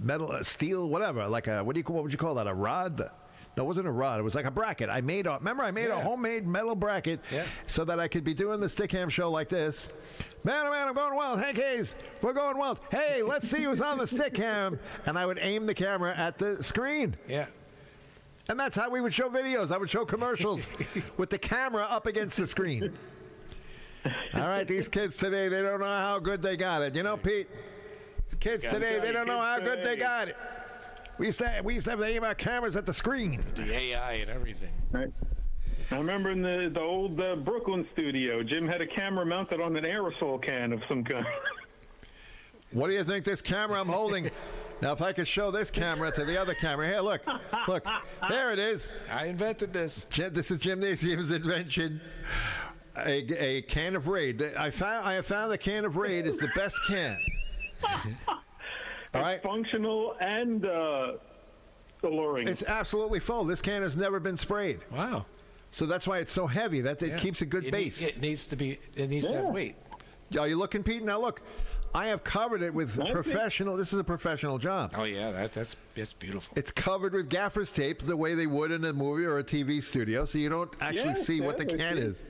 metal, steel, whatever, like what would you call that? A rod? No, it wasn't a rod. It was like a bracket. I made a homemade metal bracket so that I could be doing the Stickam show like this. Man, oh man, I'm going wild. Hank Hayes, we're going wild. Hey, let's see who's on the Stickam. And I would aim the camera at the screen. Yeah. And that's how we would show videos. I would show commercials with the camera up against the screen. All right, these kids today, they don't know how good they got it. You know, Pete, kids today, they don't know how good they got it. We used to have to aim our cameras at the screen. The AI and everything. Right. I remember in the old Brooklyn studio, Jim had a camera mounted on an aerosol can of some kind. What do you think this camera I'm holding? Now, if I could show this camera to the other camera. Here, look. There it is. I invented this. This is Gymnasium's invention. A can of Raid. I have found the can of Raid is the best can. All right. Functional and alluring. It's absolutely full. This can has never been sprayed. Wow. So that's why it's so heavy. That it keeps a good base. It needs to have weight. Are you looking, Pete? Now look. I have covered it with professional. This is a professional job. Oh yeah, that's beautiful. It's covered with gaffer's tape, the way they would in a movie or a TV studio, so you don't actually see what the can is.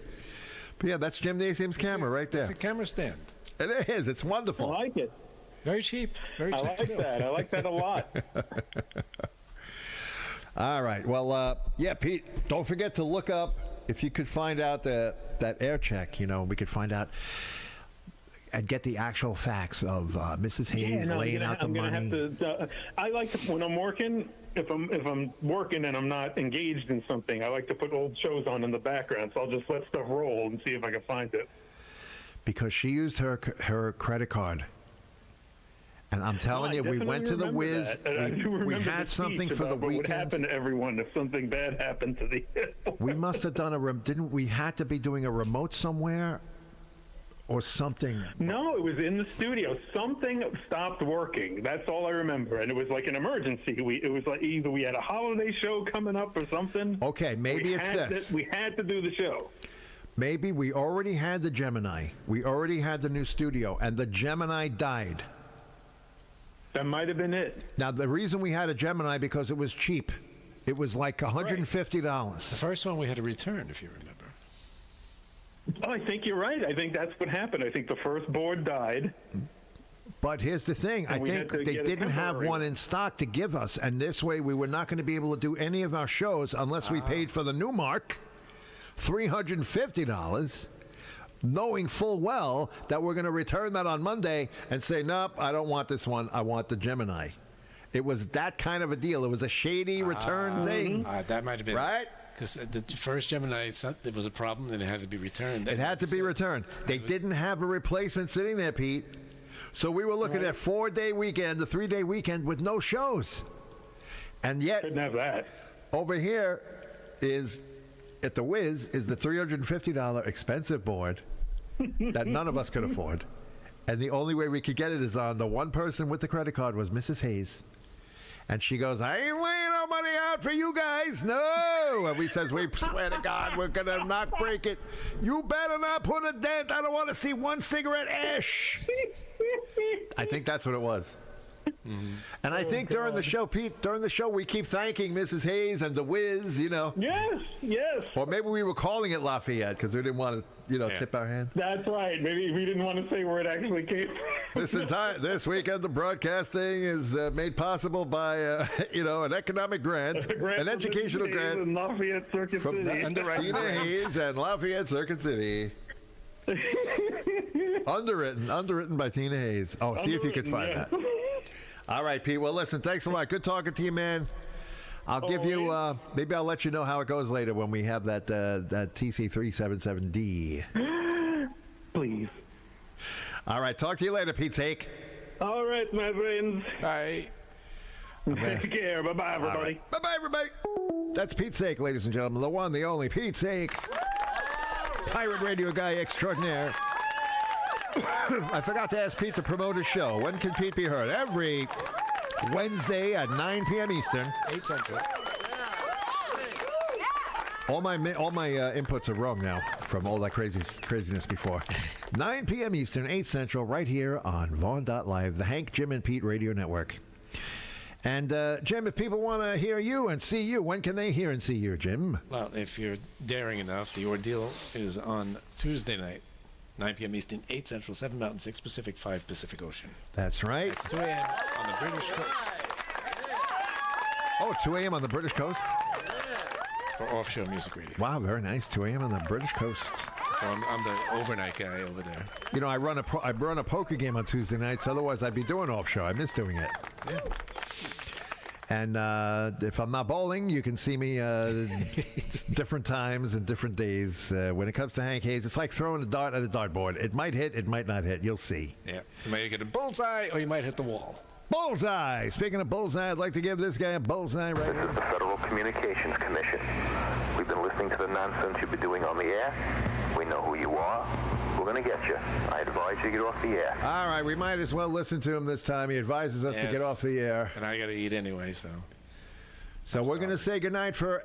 But yeah, that's Gymnasium's camera right there. It's a camera stand. It is. It's wonderful. I like it. Very cheap. Very cheap. I like that. I like that a lot. All right. Well, Pete, don't forget to look up if you could find out that air check. We could find out. And get the actual facts of Mrs. Hayes laying out the money. I like to, when I'm working, if I'm working and I'm not engaged in something, I like to put old shows on in the background. So I'll just let stuff roll and see if I can find it. Because she used her credit card, And I'm telling you, we went to the Wiz. We had something for the weekend. What would happen to everyone if something bad happened to the... We must have done didn't we had to be doing a remote somewhere or something? No, it was in the studio. Something stopped working. That's all I remember. And it was like an emergency. It was like either we had a holiday show coming up or something. Okay, maybe it's this. We had to do the show. Maybe we already had the Gemini. We already had the new studio, and the Gemini died. That might have been it. Now, the reason we had a Gemini, because it was cheap. It was like $150. The first one we had to return, if you remember. Oh, I think you're right. I think that's what happened. I think the first board died. But here's the thing. I think they didn't have one in stock to give us, and this way we were not going to be able to do any of our shows unless we paid for the new mark, $350. Knowing full well that we're going to return that on Monday and say, nope, I don't want this one. I want the Gemini. It was that kind of a deal. It was a shady return thing. That might have been. Right? Because the first Gemini, there was a problem and it had to be returned. It had to be returned. They didn't have a replacement sitting there, Pete. So we were looking at a 4-day weekend, a 3-day weekend with no shows. And yet, couldn't have that. Over here is... at the Wiz is the $350 expensive board that none of us could afford. And the only way we could get it is on the one person with the credit card was Mrs. Hayes. And she goes, I ain't laying no money out for you guys. No. And we says, we swear to God, we're going to not break it. You better not put a dent. I don't want to see one cigarette ash. I think that's what it was. Mm-hmm. And I think during the show, Pete, we keep thanking Mrs. Hayes and the Wiz, you know. Yes. Or maybe we were calling it Lafayette because we didn't want to, tip our hand. That's right. Maybe we didn't want to say where it actually came from. This weekend, the broadcasting is made possible by, an economic grant, an educational grant in Lafayette Circuit from City. Tina Hayes and Lafayette Circuit City. Underwritten by Tina Hayes. Oh, see if you could find that. All right, Pete. Well, listen, thanks a lot. Good talking to you, man. I'll give you, maybe I'll let you know how it goes later when we have that TC377D. Please. All right, talk to you later, Pete Sayek. All right, my friends. Bye. Take care. Bye-bye, everybody. Right. Bye-bye, everybody. That's Pete Sayek, ladies and gentlemen. The one, the only Pete Sayek. Pirate radio guy extraordinaire. I forgot to ask Pete to promote his show. When can Pete be heard? Every Wednesday at 9 p.m. Eastern. 8 Central. All my inputs are wrong now from all that craziness before. 9 p.m. Eastern, 8 Central, right here on Vaughn.live, the Hank, Jim, and Pete Radio Network. And, Jim, if people want to hear you and see you, when can they hear and see you, Jim? Well, if you're daring enough, the ordeal is on Tuesday night. 9 p.m. Eastern, 8 Central, 7 Mountain, 6 Pacific, 5 Pacific Ocean. That's right. It's 2 a.m. on the British coast. Oh, 2 a.m. on the British coast? For offshore music radio. Wow, very nice. 2 a.m. on the British coast. So I'm the overnight guy over there. You know, I run a poker game on Tuesday nights. Otherwise, I'd be doing offshore. I miss doing it. Yeah. And if I'm not bowling, you can see me different times and different days. When it comes to Hank Hayes, it's like throwing a dart at a dartboard. It might hit, it might not hit. You'll see. Yeah. You might get a bullseye or you might hit the wall. Bullseye! Speaking of bullseye, I'd like to give this guy a bullseye right here. This is the Federal Communications Commission. We've been listening to the nonsense you've been doing on the air. We know who you are. We're going to get you. I advise you to get off the air. All right, we might as well listen to him this time. He advises us to get off the air. And I got to eat anyway, so. So we're going to say goodnight for